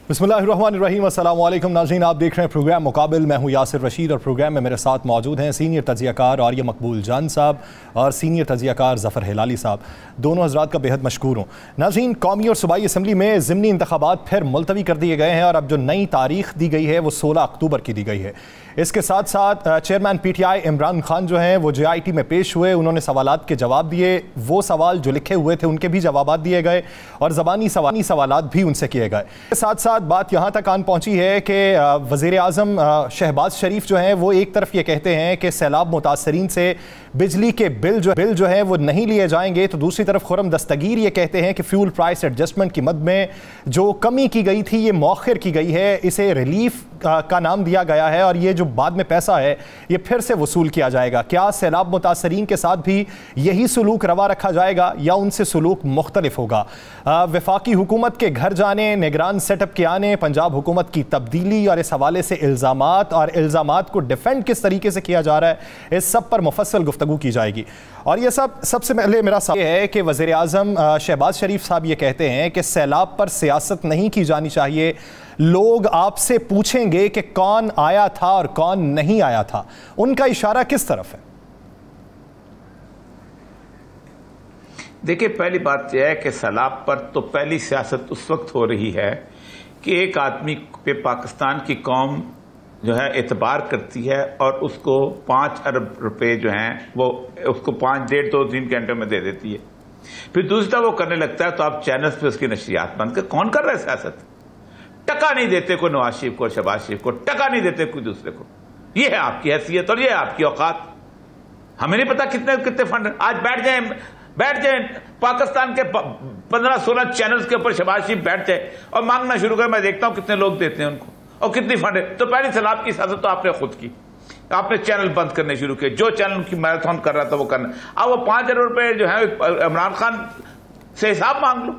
बिस्मिल्लाहिर्रहमानिर्रहीम। अस्सलाम वालेकुम नाज़रीन, आप देख रहे हैं प्रोग्राम मुकाबिल। मैं हूं यासिर रशीद और प्रोग्राम में मेरे साथ मौजूद हैं सीनियर तजियाकार आर्य मकबूल जान साहब और सीनियर तजियाकार ज़फ़र हिलाली साहब। दोनों हज़रात का बेहद मशकूर हूँ। नाज़रीन, कौमी और सूबाई असम्बली में ज़िमनी इंतखाबात फिर मुलतवी कर दिए गए हैं और अब जो नई तारीख दी गई है वो 16 अक्टूबर की दी गई है। इसके साथ साथ चेयरमैन PTI इमरान खान जो हैं वो JIT में पेश हुए, उन्होंने सवालात के जवाब दिए। वो सवाल जो लिखे हुए थे उनके भी जवाब दिए गए और ज़बानी सवालात भी उनसे किए गए। साथ साथ बात यहाँ तक आन पहुँची है कि वज़ीर आज़म शहबाज शरीफ जो हैं वो एक तरफ ये कहते हैं कि सैलाब मुतासरीन से बिजली के बिल जो है वो नहीं लिए जाएंगे, तो दूसरी तरफ खुर्रम दस्तगीर ये कहते हैं कि फ्यूल प्राइस एडजस्टमेंट की मद में जो कमी की गई थी ये मौखिर की गई है, इसे रिलीफ का नाम दिया गया है और ये जो बाद में पैसा है ये फिर से वसूल किया जाएगा। क्या सैलाब मुतासरीन के साथ भी यही सलूक रवा रखा जाएगा या उनसे सलूक मुख्तलिफ होगा? वफाकी हुकूमत के घर जाने, निगरान सेटअप के आने, पंजाब हुकूमत की तब्दीली और इस हवाले से इल्ज़ामात को डिफेंड किस तरीके से किया जा रहा है, इस सब पर मुफस्सल गुफ्तगू की जाएगी। और ये सबसे पहले मेरा सवाल है कि वज़ीर आज़म शहबाज शरीफ साहब ये कहते हैं कि सैलाब पर सियासत नहीं की जानी चाहिए, लोग आपसे पूछेंगे कि कौन आया था और कौन नहीं आया था। उनका इशारा किस तरफ है? देखिए, पहली बात यह है कि सैलाब पर तो पहली सियासत उस वक्त हो रही है कि एक आदमी पे पाकिस्तान की कौम जो है एतबार करती है और उसको 5 अरब रुपए जो हैं वो उसको 5-1.5-2-3 घंटे में दे देती है। फिर दूसरा वो करने लगता है तो आप चैनल्स पे उसकी नशरियात बंद कर। कौन कर रहा है सियासत? टका नहीं देते कोई नवाज शरीफ को, शहबाज शरीफ को, टका नहीं देते कोई दूसरे को। ये है आपकी हैसियत और ये है आपकी औकात। हमें नहीं पता कितने फंड। आज बैठ जाए पाकिस्तान के 15-16 चैनल्स के ऊपर शहबाज शरीफ बैठ जाए और मांगना शुरू कर, मैं देखता हूं कितने लोग देते हैं उनको और कितनी फंड है। तो पहली सैलाब की सियासत तो आपने खुद की, आपने चैनल बंद करने शुरू किए। जो चैनल की मैराथन कर रहा था वो करना। अब वो 5 अरब रुपए जो है इमरान खान से हिसाब मांग लो,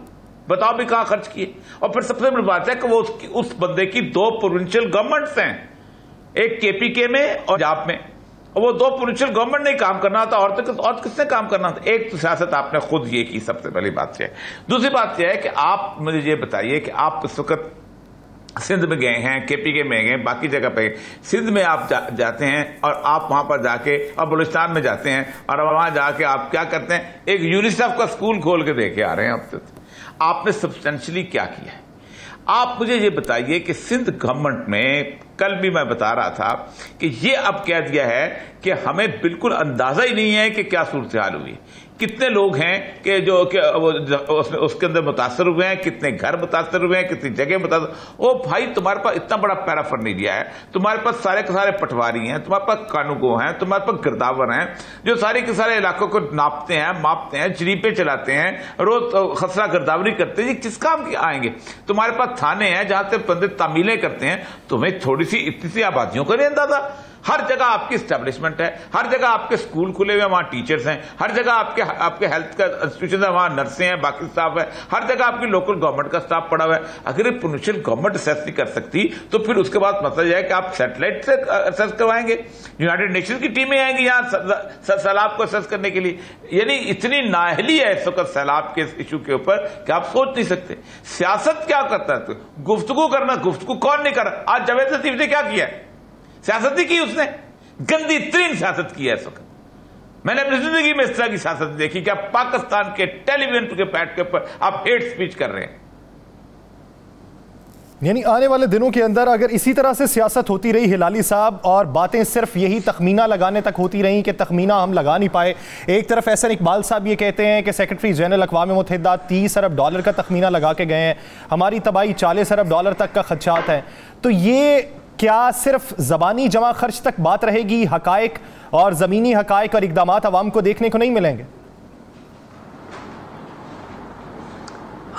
बताओ भी कहां खर्च किए। और फिर सबसे बड़ी बात है कि वो उस बंदे की 2 प्रोविंशियल गवर्नमेंट्स हैं, एक KPK में और पंजाब में, और वो 2 प्रोविंशियल गवर्नमेंट ने काम करना था और किसने काम करना था? एक तो सियासत आपने खुद ये की, सबसे पहली बात है। दूसरी बात यह है कि आप मुझे ये बताइए कि आप इस वक्त सिंध में गए हैं, KPK में गए, बाकी जगह पे सिंध में आप जाते हैं और आप वहां पर जाके, और बलूचिस्तान में जाते हैं और वहां जाके आप क्या करते हैं? एक यूनिसेफ का स्कूल खोल के देके आ रहे हैं। अब तक आपने सब्सटेंशियली क्या किया है? आप मुझे ये बताइए कि सिंध गवर्नमेंट में, कल भी मैं बता रहा था कि ये अब कह दिया है कि हमें बिल्कुल अंदाजा ही नहीं है कि क्या सूरत हाल हुई, कितने लोग हैं कि जो उसके अंदर मुतासर हुए हैं, कितने घर मुतासर हुए हैं, कितनी जगह मुतासर। ओ भाई, तुम्हारे पास इतना बड़ा पैराफर्नीलिया है, तुम्हारे पास सारे के सारे पटवारी हैं, तुम्हारे पास कानूगो हैं, तुम्हारे पास गिरदावर हैं जो सारे के सारे इलाकों को नापते हैं, मापते हैं, जरीपे चलाते हैं, रोज खसरा गिरदावरी करते हैं। ये किस काम के आएंगे? तुम्हारे पास थाने हैं जहां से बंदे तामीलें करते हैं। तुम्हें थोड़ी सी इतनी सी आबादियों का नहीं अंदाजा? हर जगह आपकी स्टैब्लिशमेंट है, हर जगह आपके स्कूल खुले हुए हैं, वहां टीचर्स हैं, हर जगह आपके हेल्थ का इंस्टीट्यूशन है, वहां नर्सें हैं, बाकी स्टाफ है, हर जगह आपकी लोकल गवर्नमेंट का स्टाफ पड़ा हुआ है। अगर ये प्रोविंशियल गवर्नमेंट असेस नहीं कर सकती तो फिर उसके बाद मतलब यह है कि आप सैटेलाइट से असेस करवाएंगे, यूनाइटेड नेशन की टीमें आएंगी यहां सैलाब को असेस करने के लिए। यानी इतनी नाअहली है इस वक्त सैलाब के इशू के ऊपर कि आप सोच नहीं सकते। सियासत क्या करता है? गुफ्तगू करना, गुफ्तगू कौन नहीं कर रहा? आज जावेद लतीफ ने क्या किया? सियासत ही की उसने, गंदी तरीन सियासत की है इस वक्त। मैंने अपनी जिंदगी में इस तरह की सियासत देखी कि आप पाकिस्तान के टेलीविजन के पैड के ऊपर आप हेट स्पीच कर रहे हैं। यानी आने वाले दिनों के अंदर अगर इसी तरह से सियासत होती रही हिलाली साहब, और बातें सिर्फ यही तखमीना लगाने तक होती रही कि तखमीना हम लगा नहीं पाए। एक तरफ एहसन इकबाल साहब ये कहते हैं कि सेक्रेटरी जनरल अक़वाम मुत्तहिदा $30 अरब का तखमीना लगा के गए हैं, हमारी तबाही $40 अरब तक का खदशात है। तो ये क्या सिर्फ ज़बानी जमा खर्च तक बात रहेगी? हकायक और ज़मीनी हकायक और इक़दामात अवाम को देखने को नहीं मिलेंगे?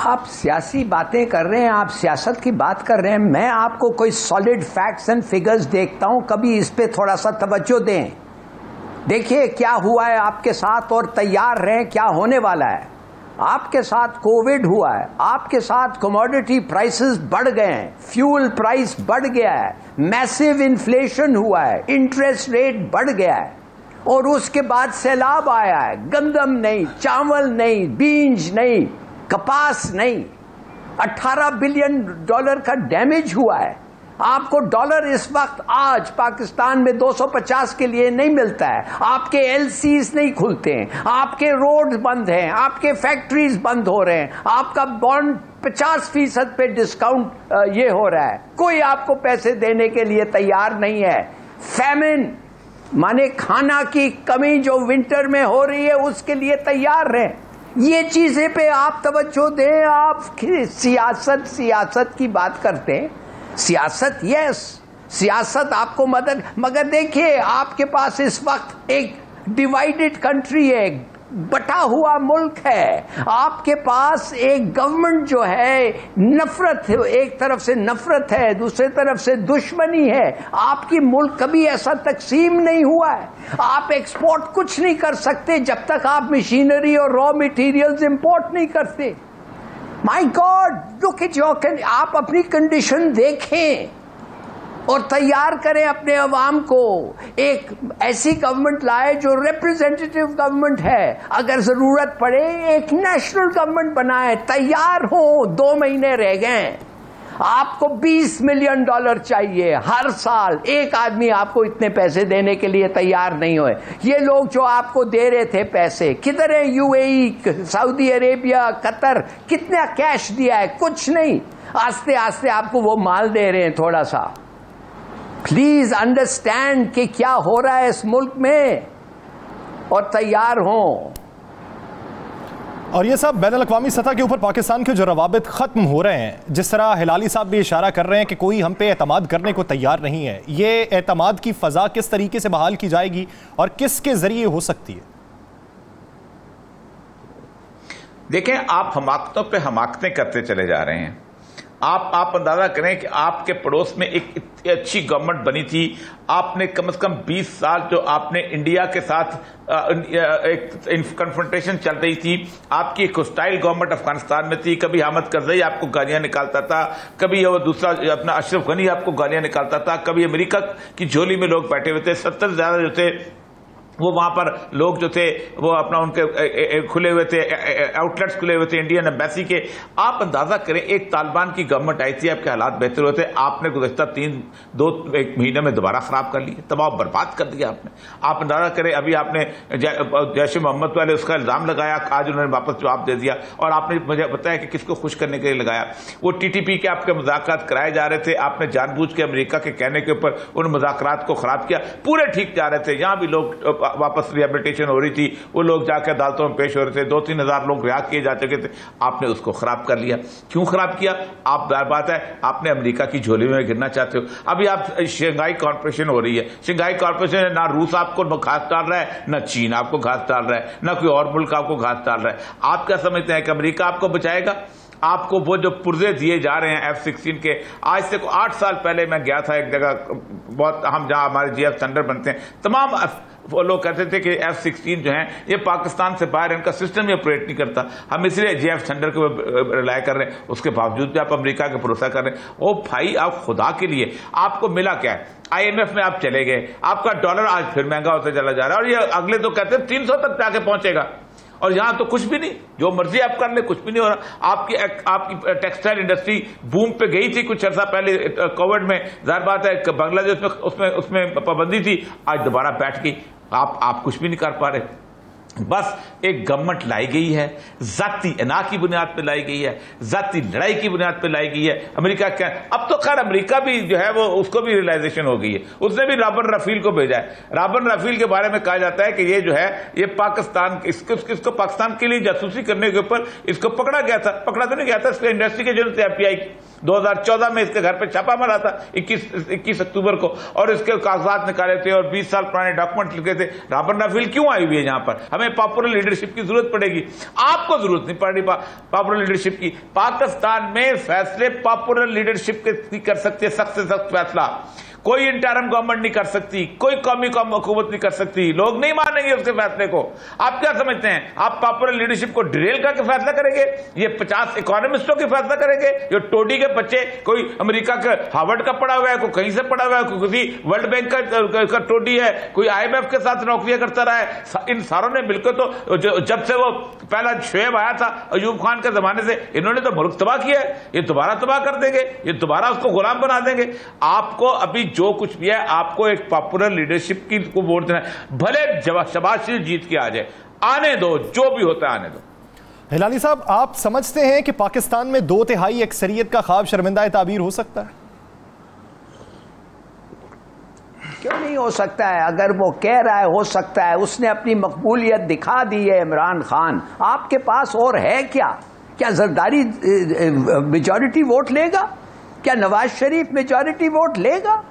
आप सियासी बातें कर रहे हैं, आप सियासत की बात कर रहे हैं। मैं आपको कोई सॉलिड फैक्ट्स एंड फिगर्स देखता हूं, कभी इस पे थोड़ा सा तवज्जो दें। देखिए क्या हुआ है आपके साथ और तैयार रहें क्या होने वाला है। आपके साथ कोविड हुआ है, आपके साथ कमोडिटी प्राइसेस बढ़ गए हैं, फ्यूल प्राइस बढ़ गया है, मैसिव इन्फ्लेशन हुआ है, इंटरेस्ट रेट बढ़ गया है, और उसके बाद सैलाब आया है। गंदम नहीं, चावल नहीं, बीन्स नहीं, कपास नहीं। $18 बिलियन का डैमेज हुआ है। आपको डॉलर इस वक्त आज पाकिस्तान में 250 के लिए नहीं मिलता है। आपके एलसीज नहीं खुलते हैं, आपके रोड बंद हैं, आपके फैक्ट्रीज बंद हो रहे हैं, आपका बॉन्ड 50% पे डिस्काउंट ये हो रहा है। कोई आपको पैसे देने के लिए तैयार नहीं है। फैमिन माने खाना की कमी जो विंटर में हो रही है उसके लिए तैयार हैं। ये चीजें पे आप तवज्जो दें। आप सियासत की बात करते हैं। सियासत यस, सियासत आपको मदद, मगर देखिए आपके पास इस वक्त एक डिवाइडेड कंट्री है, बटा हुआ मुल्क है। आपके पास एक गवर्नमेंट जो है नफरत है, एक तरफ से नफरत है, दूसरी तरफ से दुश्मनी है। आपकी मुल्क कभी ऐसा तकसीम नहीं हुआ है। आप एक्सपोर्ट कुछ नहीं कर सकते जब तक आप मशीनरी और रॉ मटेरियल्स इंपोर्ट नहीं करते। My God, look at your, आप अपनी कंडीशन देखें और तैयार करें अपने अवाम को। एक ऐसी गवर्नमेंट लाए जो रिप्रेजेंटेटिव गवर्नमेंट है। अगर जरूरत पड़े एक नेशनल गवर्नमेंट बनाए, तैयार हो। 2 महीने रह गए। आपको $20 मिलियन चाहिए हर साल। एक आदमी आपको इतने पैसे देने के लिए तैयार नहीं हुए। ये लोग जो आपको दे रहे थे पैसे किधर है? यूएई, सऊदी अरेबिया, कतर, कितना कैश दिया है? कुछ नहीं। आस्ते आस्ते आपको वो माल दे रहे हैं थोड़ा सा। प्लीज अंडरस्टैंड कि क्या हो रहा है इस मुल्क में और तैयार हों। और ये सब बैनुल-अक़वामी सतह के ऊपर पाकिस्तान के जो रवाबित ख़त्म हो रहे हैं, जिस तरह हिलाली साहब भी इशारा कर रहे हैं कि कोई हम पे एतमाद करने को तैयार नहीं है, ये एतमाद की फ़ज़ा किस तरीके से बहाल की जाएगी और किसके ज़रिए हो सकती है? देखें, आप हमाकतों पे हमाकतें करते चले जा रहे हैं। आप अंदाजा करें कि आपके पड़ोस में एक इतनी अच्छी गवर्नमेंट बनी थी। आपने कम से कम 20 साल जो आपने इंडिया के साथ एक कन्फ्रंटेशन चल रही थी, आपकी एक होस्टाइल गवर्नमेंट अफगानिस्तान में थी। कभी हामिद करजई आपको गालियां निकालता था, कभी वो दूसरा अपना अशरफ गनी आपको गालियां निकालता था, कभी अमेरिका की झोली में लोग बैठे हुए थे। 70 से ज्यादा जो थे वो वहां पर लोग जो थे वो अपना उनके खुले हुए थे, आउटलेट्स खुले हुए थे इंडियन एम्बेसी के। आप अंदाजा करें, एक तालिबान की गवर्नमेंट आई थी, आपके हालात बेहतर हुए थे। आपने गुज़श्ता 1 महीने में दोबारा खराब कर लिए, तबाह बर्बाद कर दिया आपने। आप अंदाजा करें, अभी आपने जैश ए मोहम्मद वाले उसका इल्जाम लगाया, आज उन्होंने वापस जवाब दे दिया। और आपने मुझे बताया कि किसको खुश करने के लिए लगाया। वो टीटीपी के आपके मुज़ाकरात कराए जा रहे थे, आपने जानबूझ के अमेरिका के कहने के ऊपर उन मुज़ाकरात को खराब किया। पूरे ठीक जा रहे थे, यहां भी लोग वापस रिहेबिलिटेशन हो रही थी, वो लोग जाकर अदालतों में पेश हो रहे थे, 2-3 हजार लोग रिहा किए जा चुके थे। आपने उसको खराब कर लिया। क्यों खराब किया? आप बात है, आपने अमेरिका की झोली में गिरना चाहते हो। अभी आप शंघाई कॉर्पोरेशन हो रही है, शंघाई कॉर्पोरेशन ना रूस आपको घास डाल रहा है, ना चीन आपको घास डाल रहा है, ना कोई और मुल्क आपको घास डाल रहा है। आप क्या समझते हैं कि अमेरिका आपको बचाएगा? आपको वो जो पुर्जे दिए जा रहे हैं F-16 के, आज से 8 साल पहले मैं गया था एक जगह, बहुत हम जहां हमारे GF थंडर बनते हैं, तमाम वो लोग कहते थे कि F-16 जो है ये पाकिस्तान से बाहर, इनका सिस्टम ही ऑपरेट नहीं करता, हम इसलिए GF थंडर को रिलाय कर रहे हैं। उसके बावजूद भी आप अमेरिका का भरोसा कर रहे हैं। ओ भाई, आप खुदा के लिए, आपको मिला क्या है? IMF में आप चले गए, आपका डॉलर आज फिर महंगा होता चला जा रहा है, और ये अगले तो कहते हैं 300 तक जाके पहुंचेगा, और यहां तो कुछ भी नहीं, जो मर्जी आप कर ले, कुछ भी नहीं हो रहा। आपकी टेक्सटाइल इंडस्ट्री बूम पे गई थी कुछ अर्सा पहले कोविड में, जाहिर बात है बांग्लादेश में उसमें पाबंदी थी, आज दोबारा बैठ गई। आप कुछ भी नहीं कर पा रहे। बस एक गवर्नमेंट लाई गई है, जाती अना की बुनियाद पे लाई गई है, जाती लड़ाई की बुनियाद पे लाई गई है। अमेरिका क्या, अब तो खैर अमेरिका भी जो है वो उसको भी रियलाइजेशन हो गई है, उसने भी राबन रफील को भेजा है। राबन रफील के बारे में कहा जाता है कि ये जो है ये पाकिस्तान, इसको पाकिस्तान के लिए जासूसी करने के ऊपर इसको पकड़ा गया था। पकड़ा तो नहीं गया था, इसको इन्वेस्टिगेशन थे FBI की। 2014 में इसके घर पे छापा मारा था 21 अक्टूबर को, और इसके कागजात निकाले थे और 20 साल पुराने डॉक्यूमेंट लिखे थे। राबन रफील क्यों आई हुई है यहाँ पर? हमें पॉपुलर लीडरशिप की जरूरत पड़ेगी। आपको जरूरत नहीं पड़ रही पॉपुलर लीडरशिप की। पाकिस्तान में फैसले पॉपुलर लीडरशिप के कर सकते, सख्त से सख्त फैसला। कोई इंटरम गवर्नमेंट नहीं कर सकती, कोई कौमी हुकूमत नहीं कर सकती, लोग नहीं मानेंगे उसके फैसले को। आप क्या समझते हैं, आप पॉपुलर लीडरशिप को डिरेल करके फैसला करेंगे? ये 50 इकोनॉमिस्टों की फैसला करेंगे? जो टोडी के बच्चे, कोई अमेरिका का हार्वर्ड का पढ़ा हुआ है, कोई कहीं से पढ़ा हुआ है, कोई किसी वर्ल्ड बैंक का टोडी है, कोई IMF के साथ नौकरियां करता रहा है, इन सारों ने मिलकर तो जब से वो पहला शुएब आया था अयूब खान के जमाने से, इन्होंने तो मुल्क तबाह किया है। ये दोबारा तबाह कर देंगे, ये दोबारा उसको गुलाम बना देंगे। आपको अभी जो कुछ भी है, आपको एक पॉपुलर लीडरशिप की को वोट देना है। भले शहबाज शरीफ जीत के आ जाए, आने दो, जो भी होता है आने दो। हिलाली साहब, आप समझते हैं कि पाकिस्तान में 2/3 अक्सरियत का ख्वाब शर्मिंदा ताबीर हो सकता है? क्यों नहीं हो सकता है? अगर वो कह रहा है हो सकता है, उसने अपनी मकबूलियत दिखा दी है। इमरान खान, आपके पास और है क्या? क्या जरदारी मेजॉरिटी वोट लेगा? क्या नवाज शरीफ मेजॉरिटी वोट लेगा?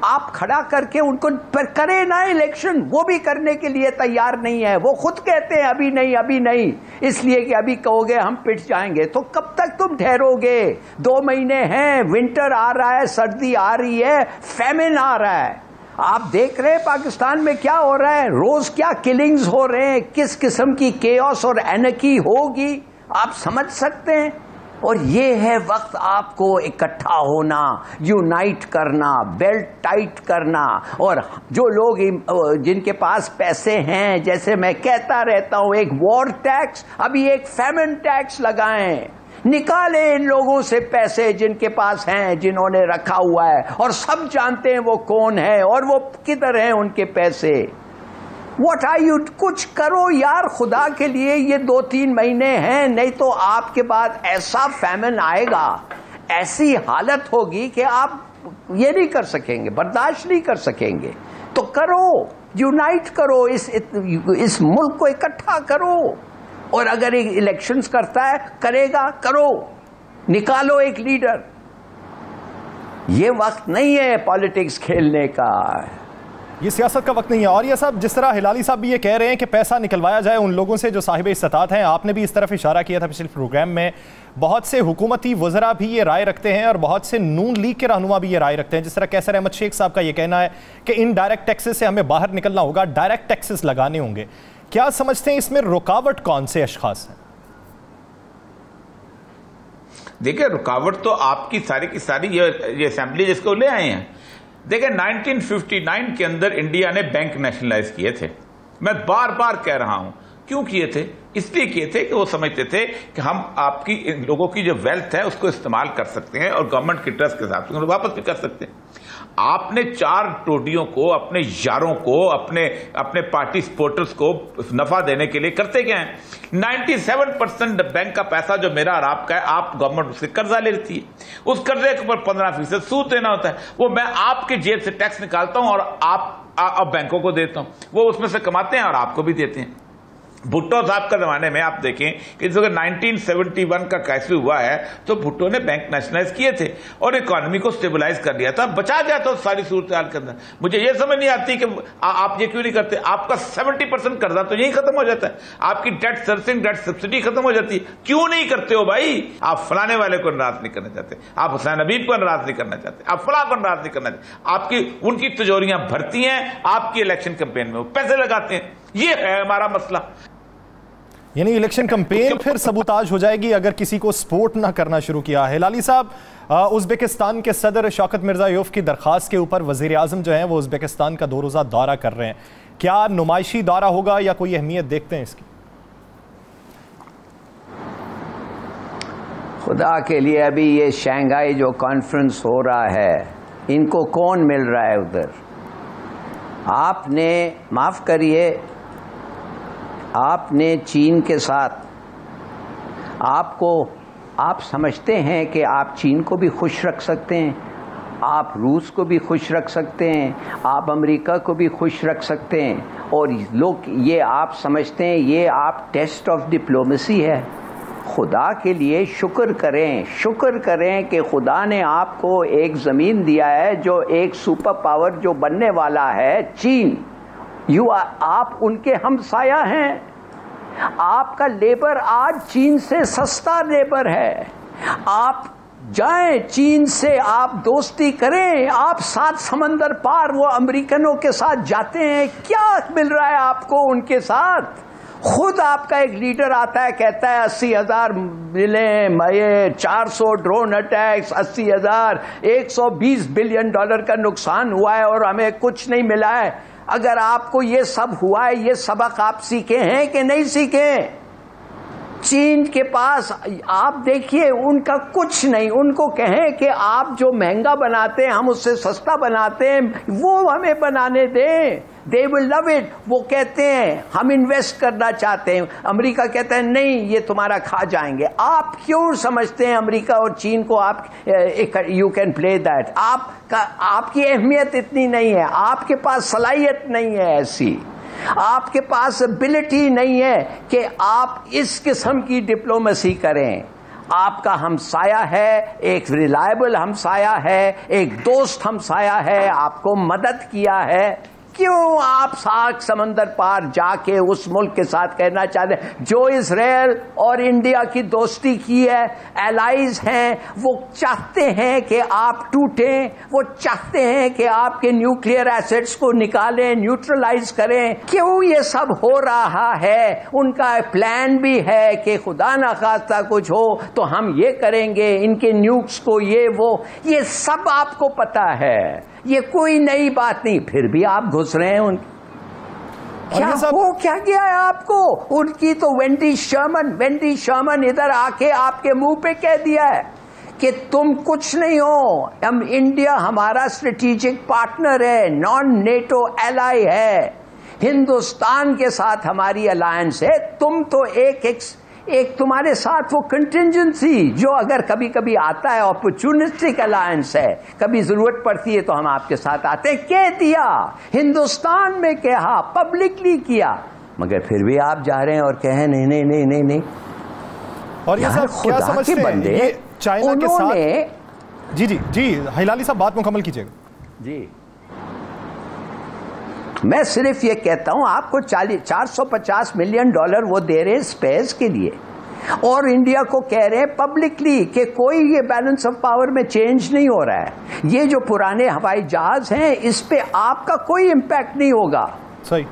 आप खड़ा करके उनको पर करे ना इलेक्शन, वो भी करने के लिए तैयार नहीं है। वो खुद कहते हैं अभी नहीं, अभी नहीं, इसलिए कि अभी कहोगे हम पिट जाएंगे। तो कब तक तुम ठहरोगे? 2 महीने हैं, विंटर आ रहा है, सर्दी आ रही है, फैमिन आ रहा है। आप देख रहे हैं पाकिस्तान में क्या हो रहा है, रोज क्या किलिंग्स हो रहे हैं, किस किस्म की केओस और एनर्की होगी, आप समझ सकते हैं। और ये है वक्त आपको इकट्ठा होना, यूनाइट करना, बेल्ट टाइट करना। और जो लोग जिनके पास पैसे हैं, जैसे मैं कहता रहता हूं, एक वॉर टैक्स, अभी एक फैमिन टैक्स लगाएं, निकाले इन लोगों से पैसे जिनके पास हैं, जिन्होंने रखा हुआ है, और सब जानते हैं वो कौन है और वो किधर हैं उनके पैसे। What are you? कुछ करो यार खुदा के लिए, ये 2-3 महीने हैं, नहीं तो आपके बाद ऐसा फैमिन आएगा, ऐसी हालत होगी कि आप ये नहीं कर सकेंगे, बर्दाश्त नहीं कर सकेंगे। तो करो, यूनाइट करो, इस मुल्क को इकट्ठा करो। और अगर एक इलेक्शंस करता है, करेगा, करो, निकालो एक लीडर। ये वक्त नहीं है पॉलिटिक्स खेलने का, ये सियासत का वक्त नहीं है। और ये साहब, जिस तरह हिलाली साहब भी ये कह रहे हैं कि पैसा निकलवाया जाए उन लोगों से जो साहिब इस्तात हैं, आपने भी इस तरफ इशारा किया था पिछले प्रोग्राम में। बहुत से हुकूमती वज़रा भी ये राय रखते हैं और बहुत से नून लीग के रहनुमा भी ये राय रखते हैं। जिस तरह कैसर अहमद शेख साहब का ये कहना है कि इनडायरेक्ट टैक्सेस से हमें बाहर निकलना होगा, डायरेक्ट टैक्सेस लगाने होंगे। क्या समझते हैं इसमें रुकावट कौन से अशखास हैं? देखिए, रुकावट तो आपकी सारी की सारी ये असेंबली जिसको ले आए हैं। देखिए, 1959 के अंदर इंडिया ने बैंक नेशनलाइज किए थे। मैं बार बार कह रहा हूं, क्यों किए थे? इसलिए किए थे कि वो समझते थे कि हम आपकी इन लोगों की जो वेल्थ है उसको इस्तेमाल कर सकते हैं और गवर्नमेंट की ट्रस्ट के हिसाब से वापस भी कर सकते हैं। आपने 4 टोडियों को, अपने यारों को, अपने पार्टी सपोर्टर्स को नफा देने के लिए करते क्या है? 97% बैंक का पैसा जो मेरा और आपका है, आप गवर्नमेंट उससे कर्जा ले लेती है। उस कर्जे के ऊपर 15% सूद देना होता है। वो मैं आपके जेब से टैक्स निकालता हूं और आप बैंकों को देता हूं, वो उसमें से कमाते हैं और आपको भी देते हैं। भुट्टो साहब का जमाने में आप देखें कि जब 1971 का क्राइसिस हुआ है तो भुट्टो ने बैंक नेशनलाइज किए थे और इकोनॉमी को स्टेबलाइज कर दिया था, बचा गया था सारी सूरत हाल के अंदर। मुझे ये समझ नहीं आती कि आप ये क्यों नहीं करते। आपका 70% कर्जा तो यही खत्म हो जाता है, आपकी डेट सर्विसिंग, डेट सब्सिडी खत्म हो जाती है। क्यों नहीं करते हो भाई? आप फलाने वाले को नाराज नहीं करना चाहते, आप हुसैन हबीब को नाराज नहीं करना चाहते, आप फला को नाराज नहीं करना चाहते। आपकी उनकी तिजोरियां भरती हैं, आपकी इलेक्शन कैंपेन में वो पैसे लगाते हैं। ये है हमारा मसला। यानी इलेक्शन कैंपेन फिर सबूताज हो जाएगी अगर किसी को सपोर्ट ना करना शुरू किया। हिलाली साहब, उज़्बेकिस्तान के सदर शौकत मिर्ज़ायोव की दरख्वास्त के ऊपर वज़ीर आज़म जो है वो उज़्बेकिस्तान का 2 रोज़ा दौरा कर रहे हैं। क्या नुमाइशी दौरा होगा या कोई अहमियत देखते हैं इसकी? खुदा के लिए, अभी ये शंघाई जो कॉन्फ्रेंस हो रहा है, इनको कौन मिल रहा है उधर? आपने, माफ करिए, आपने चीन के साथ, आप समझते हैं कि आप चीन को भी खुश रख सकते हैं, आप रूस को भी खुश रख सकते हैं, आप अमेरिका को भी खुश रख सकते हैं, और लोग ये आप समझते हैं ये आप टेस्ट ऑफ डिप्लोमेसी है। खुदा के लिए शुक्र करें कि खुदा ने आपको एक ज़मीन दिया है जो एक सुपर पावर जो बनने वाला है, चीन। आप उनके हमसाया हैं। आपका लेबर आज चीन से सस्ता लेबर है। आप जाएं, चीन से आप दोस्ती करें, आप 7 समंदर पार वो अमेरिकनों के साथ जाते हैं, क्या मिल रहा है आपको उनके साथ? खुद आपका एक लीडर आता है, कहता है 80,000 मिले, 400 ड्रोन अटैक्स, 80,000, $120 बिलियन का नुकसान हुआ है और हमें कुछ नहीं मिला है। अगर आपको ये सब हुआ है, ये सबक आप सीखे हैं कि नहीं सीखे? चीन के पास आप देखिए, उनका कुछ नहीं। उनको कहें कि आप जो महंगा बनाते हैं हम उससे सस्ता बनाते हैं, वो हमें बनाने दें, दे विल लव इट। वो कहते हैं हम इन्वेस्ट करना चाहते हैं, अमेरिका कहता है नहीं, ये तुम्हारा खा जाएंगे। आप क्यों समझते हैं अमेरिका और चीन को आप यू कैन प्ले दैट? आपकी अहमियत इतनी नहीं है, आपके पास सलाहियत नहीं है ऐसी, आपके पास एबिलिटी नहीं है कि आप इस किस्म की डिप्लोमेसी करें। आपका हमसाया है, एक रिलायबल हमसाया है, एक दोस्त हमसाया है, आपको मदद किया है। क्यों आप 7 समंदर पार जाके उस मुल्क के साथ कहना चाहते हैं जो इजराइल और इंडिया की दोस्ती की है, एलाइज हैं, वो चाहते हैं कि आप टूटें, वो चाहते हैं कि आपके न्यूक्लियर एसेट्स को निकालें, न्यूट्रलाइज करें। क्यों ये सब हो रहा है? उनका प्लान भी है कि खुदा ना खास्ता कुछ हो तो हम ये करेंगे, इनके न्यूक्स को ये सब आपको पता है, ये कोई नई बात नहीं। फिर भी आप घुस रहे हैं क्या किया है आपको? उनकी तो वेंडी शर्मन इधर आके आपके मुंह पे कह दिया है कि तुम कुछ नहीं हो, हम इंडिया हमारा स्ट्रेटेजिक पार्टनर है, नॉन नेटो एलाई है, हिंदुस्तान के साथ हमारी अलायंस है। तुम तो एक तुम्हारे साथ वो कंटिंजेंसी जो अगर कभी कभी आता है, अपॉर्चुनिस्टिक अलायंस है, कभी जरूरत पड़ती है तो हम आपके साथ आते हैं। कह दिया, हिंदुस्तान में कहा, पब्लिकली किया, मगर फिर भी आप जा रहे हैं और कहें नहीं। और ये सब क्या समझते हैं ये चाइना के साथ? जी हिलाली साहब बात मुकम्मल कीजिएगा। जी, मैं सिर्फ ये कहता हूं आपको 450 मिलियन डॉलर वो दे रहे हैं स्पेस के लिए, और इंडिया को कह रहे हैं पब्लिकली कि कोई ये बैलेंस ऑफ पावर में चेंज नहीं हो रहा है, ये जो पुराने हवाई जहाज हैं इस पे आपका कोई इंपैक्ट नहीं होगा। सही।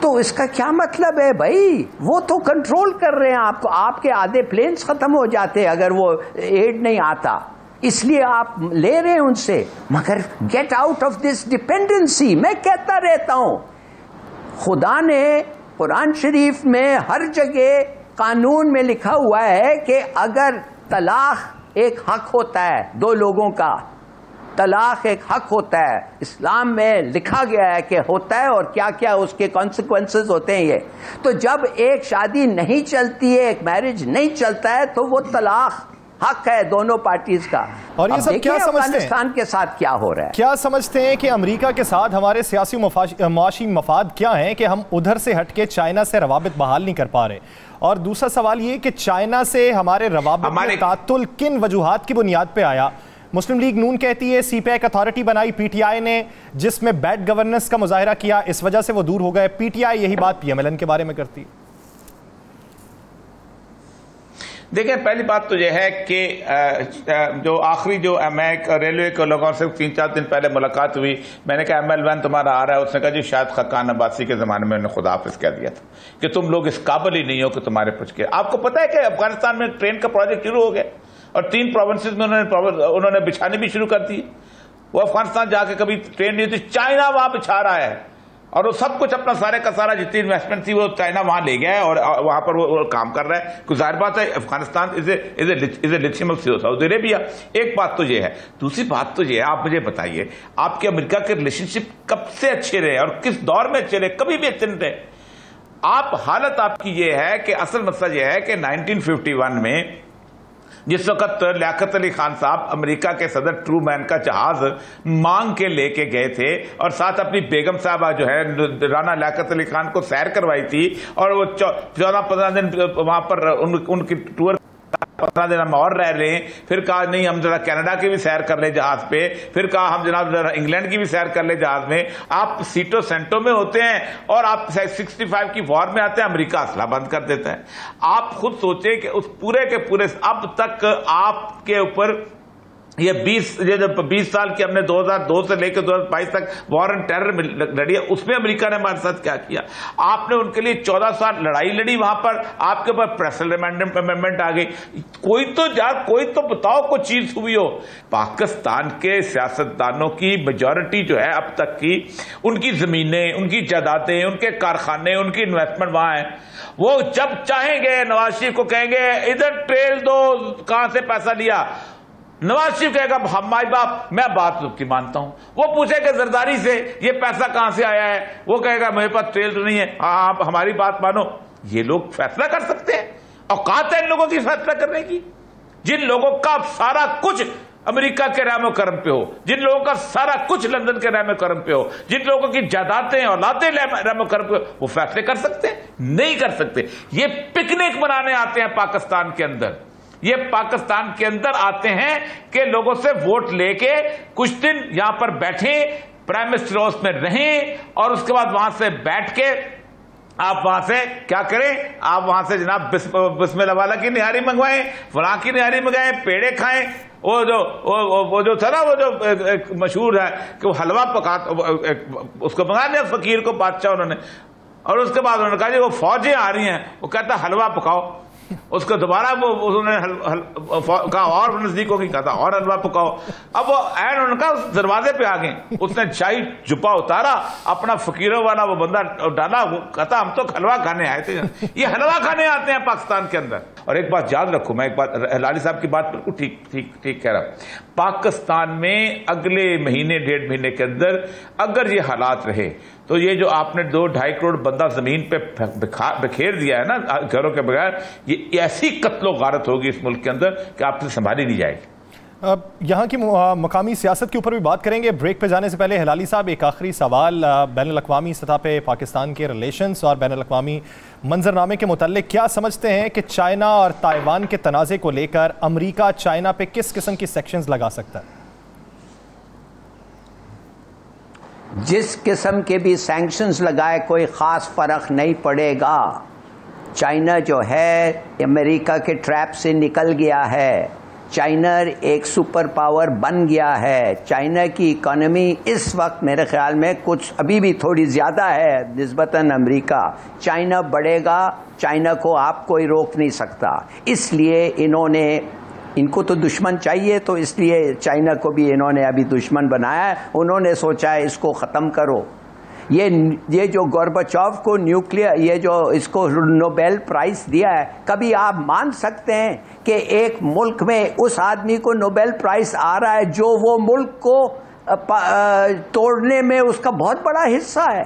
तो इसका क्या मतलब है भाई? वो तो कंट्रोल कर रहे हैं आपको, आपके आधे प्लेन्स खत्म हो जाते अगर वो एड नहीं आता, इसलिए आप ले रहे हैं उनसे। मगर get out of this dependency. मैं कहता रहता हूं, खुदा ने कुरान शरीफ में हर जगह कानून में लिखा हुआ है कि अगर तलाक एक हक होता है, 2 लोगों का तलाक एक हक होता है, इस्लाम में लिखा गया है कि होता है और क्या क्या उसके कॉन्सिक्वेंसेस होते हैं। ये तो जब एक शादी नहीं चलती है, एक मैरिज नहीं चलता है, तो वो तलाक हक है दोनों पार्टीज का। और ये सब क्या समझते हैं अफगानिस्तान के साथ क्या हो रहा है? क्या समझते हैं कि अमेरिका के साथ हमारे सियासी माशी मफाद क्या हैं कि हम उधर से हटके चाइना से रवाबित बहाल नहीं कर पा रहे? और दूसरा सवाल ये कि चाइना से हमारे रवाबित में तातुल किन वजूहात की बुनियाद पे आया? मुस्लिम लीग नून कहती है सीपैक अथॉरिटी बनाई पीटीआई ने, जिसमें बैड गवर्नेंस का मुजाहिरा किया, इस वजह से वो दूर हो गए। पीटीआई यही बात पीएमएलएन के बारे में करती है। देखिए, पहली बात तो यह है कि जो आखिरी जो मैं रेलवे के लोगों से 3-4 दिन पहले मुलाकात हुई, मैंने कहा ML1 तुम्हारा आ रहा है, उसने कहा जी शायद खकान अब्बासी के जमाने में उन्होंने खुदा हाफिज कह दिया था कि तुम लोग इस काबिल ही नहीं हो कि तुम्हारे कुछ के। आपको पता है कि अफगानिस्तान में ट्रेन का प्रोजेक्ट शुरू हो गया और 3 प्रोविंसेस में उन्होंने बिछानी भी शुरू कर दी। वो अफगानिस्तान जाके कभी ट्रेन नहीं थी, चाइना वहां बिछा रहा है और वो सब कुछ अपना सारे का सारा जितनी इन्वेस्टमेंट थी वो चाइना वहां ले गया है और वहां पर वो काम कर रहा है। कुछ जाहिर बात है Afghanistan is a lithium of Saudi Arabia. एक बात तो ये है। दूसरी बात तो ये है, आप मुझे बताइए आपके अमेरिका के रिलेशनशिप कब से अच्छे रहे और किस दौर में अच्छे रहे? कभी भी अच्छे नहीं रहे। आप हालत आपकी ये है कि असल मसला ये है कि 1951 में जिस वक्त लियाकत अली खान साहब अमेरिका के सदर ट्रूमैन का जहाज मांग के लेके गए थे और साथ अपनी बेगम साहबा जो है राना लियाकत अली खान को सैर करवाई थी और वो 14-15 दिन वहां पर उनकी टूर 15 दिन हम और रह रहे हैं। फिर कहा नहीं हम जरा कनाडा की भी सैर कर ले जहाज पे, फिर कहा हम जनाब जरा इंग्लैंड की भी सैर कर ले जहाज में। आप सीटो सेंटो में होते हैं और आप 65 की वॉर में आते हैं, अमेरिका असला बंद कर देता है। आप खुद सोचे कि उस पूरे के पूरे अब तक आपके ऊपर ये 20 साल की हमने 2002 से लेकर 2022 तक वॉर एंड टेरर लड़ी है, उसमें अमेरिका ने हमारे साथ क्या किया? आपने उनके लिए 14 साल लड़ाई लड़ी, वहां पर आपके ऊपर प्रेसिडेंशियल अमेंडमेंट आ गई। कोई तो बताओ कोई चीज हुई हो। पाकिस्तान के सियासतदानों की मेजॉरिटी जो है अब तक की, उनकी जमीनें, उनकी जायदादें, उनके कारखाने, उनकी इन्वेस्टमेंट वहां है। वो जब चाहेंगे नवाज शरीफ को कहेंगे इधर ट्रेल दो, कहां से पैसा लिया? नवाज शरीफ कहेगा हम माई बाप, मैं बात की मानता हूं। वो पूछेगा जरदारी से ये पैसा कहां से आया है, वो कहेगा मेरे पास ट्रेल तो नहीं है, आप हमारी बात मानो। ये लोग फैसला कर सकते हैं, औकात है इन लोगों की फैसला करने की। जिन लोगों का सारा कुछ अमेरिका के रहमो करम पे हो, जिन लोगों का सारा कुछ लंदन के रहमो करम पे हो, जिन लोगों की जायदादें औलादें रहमो करम पे हो, वो फैसले कर सकते हैं? नहीं कर सकते। ये पिकनिक मनाने आते हैं पाकिस्तान के अंदर, ये पाकिस्तान के अंदर आते हैं कि लोगों से वोट लेके कुछ दिन यहां पर बैठे, प्राइम मिनिस्टर हाउस में रहें, और उसके बाद वहां से बैठ के आप वहां से क्या करें? आप वहां से जनाब बिस्मिल्लाह वाला की निहारी मंगवाएं, फलां की निहारी मंगाएं, पेड़े खाएं। वो जो था ना, वो जो मशहूर है कि वो हलवा पका, उसको मंगा लिया फकीर को, बादशाह उन्होंने, और उसके बाद उन्होंने कहा जी वो फौजें आ रही हैं, वो कहता हलवा पकाओ। उसको दोबारा वो उन्होंने कहा और नजदीक होगी, कहा था और हलवा पकाओ। अब वो ऐन उनका दरवाजे पे आ गए, उसने शाही जुब्बा उतारा, अपना फकीरों वाला वो बंदा डाला, वो कहता हम तो हलवा खाने आए थे। ये हलवा खाने आते हैं पाकिस्तान के अंदर। और एक बात याद रखो, मैं एक बात लाली साहब की बात बिल्कुल ठीक कह रहा हूं। पाकिस्तान में अगले महीने 1.5 महीने के अंदर अगर ये हालात रहे तो ये जो आपने 2-2.5 करोड़ बंदा जमीन पे बिखेर दिया है ना घरों के बगैर, ये ऐसी कत्लो गारत होगी इस मुल्क के अंदर कि आपसे संभाली नहीं जाएगी। यहाँ की मकामी सियासत के ऊपर भी बात करेंगे। ब्रेक पे जाने से पहले हिलाली साहब एक आखिरी सवाल, बैनुल-अक़वामी सतह पे पाकिस्तान के रिलेशंस और बैनुल-अक़वामी मंजरनामे के मुताल्लिक क्या समझते हैं कि चाइना और ताइवान के तनाज़े को लेकर अमरीका चाइना पे किस किस्म की सेक्शंस लगा सकता है? जिस किस्म के भी सैंक्शंस लगाए कोई ख़ास फ़र्क नहीं पड़ेगा। चाइना जो है अमेरिका के ट्रैप से निकल गया है, चाइना एक सुपर पावर बन गया है। चाइना की इकोनॉमी इस वक्त मेरे ख्याल में कुछ अभी भी थोड़ी ज़्यादा है निस्बतन अमेरिका। चाइना बढ़ेगा, चाइना को आप कोई रोक नहीं सकता। इसलिए इनको तो दुश्मन चाहिए, तो इसलिए चाइना को भी इन्होंने अभी दुश्मन बनाया है। उन्होंने सोचा है इसको ख़त्म करो। ये जो गोर्बाचोव को ये जो इसको नोबेल प्राइज़ दिया है, कभी आप मान सकते हैं कि एक मुल्क में उस आदमी को नोबेल प्राइज़ आ रहा है जो वो मुल्क को तोड़ने में उसका बहुत बड़ा हिस्सा है?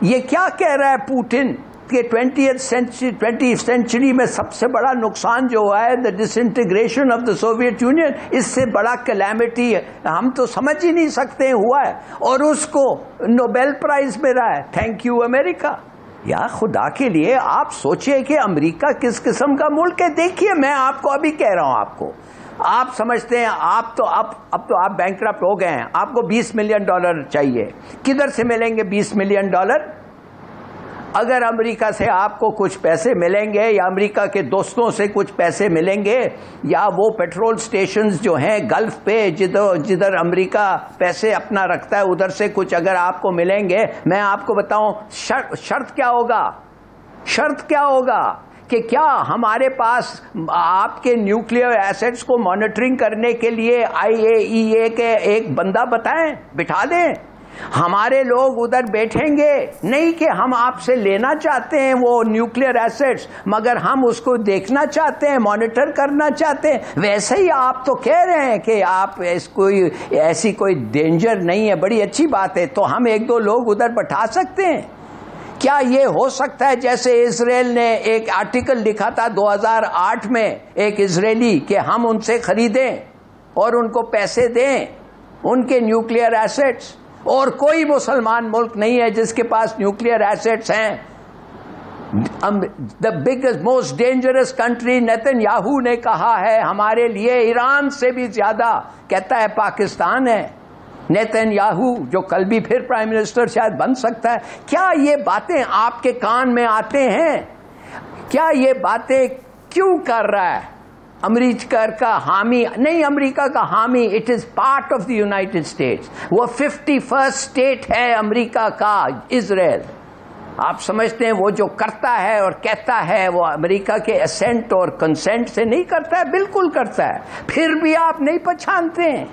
ये क्या कह रहा है पुतिन कि 20th सेंचुरी में सबसे बड़ा नुकसान जो हुआ है the disintegration of the Soviet union, इससे बड़ा कैलेमिटी हम तो समझ ही नहीं सकते हुआ है, और उसको नोबेल प्राइज मिला है। Thank you America. या खुदा के लिए आप सोचिए कि अमेरिका किस किस्म का मुल्क है। देखिए मैं आपको अभी कह रहा हूं, आप समझते हैं आप तो अब तो आप बैंकरप्ट हो गए हैं, आपको $20 मिलियन चाहिए। किधर से मिलेंगे $20 मिलियन? अगर अमेरिका से आपको कुछ पैसे मिलेंगे या अमेरिका के दोस्तों से कुछ पैसे मिलेंगे, या वो पेट्रोल स्टेशंस जो हैं गल्फ पे जिधर अमेरिका पैसे अपना रखता है उधर से कुछ अगर आपको मिलेंगे, मैं आपको बताऊं शर्त क्या होगा? शर्त क्या होगा कि क्या हमारे पास आपके न्यूक्लियर एसेट्स को मॉनिटरिंग करने के लिए IAEA के एक बंदा बिठा दें? हमारे लोग उधर बैठेंगे नहीं कि हम आपसे लेना चाहते हैं वो न्यूक्लियर एसेट्स, मगर हम उसको देखना चाहते हैं, मॉनिटर करना चाहते हैं। वैसे ही आप तो कह रहे हैं कि आप ऐसी कोई डेंजर नहीं है, बड़ी अच्छी बात है, तो हम 1-2 लोग उधर बैठा सकते हैं। क्या ये हो सकता है जैसे इजराइल ने एक आर्टिकल लिखा था 2008 में, एक इजरायली, कि हम उनसे खरीदें और उनको पैसे दें उनके न्यूक्लियर एसेट्स, और कोई मुसलमान मुल्क नहीं है जिसके पास न्यूक्लियर एसेट्स हैं। The biggest most dangerous country Netanyahu ने कहा है हमारे लिए ईरान से भी ज्यादा, कहता है पाकिस्तान है। नेतन्याहू जो कल भी फिर प्राइम मिनिस्टर शायद बन सकता है। क्या ये बातें आपके कान में आते हैं? क्या ये बातें क्यों कर रहा है? अमेरिका का हामी नहीं, अमेरिका का हामी, it is part of the United states. वो 51st स्टेट है अमेरिका का, इजराइल। आप समझते हैं वो जो करता है और कहता है वो अमेरिका के असेंट और कंसेंट से नहीं करता है? बिल्कुल करता है, फिर भी आप नहीं पहचानते हैं।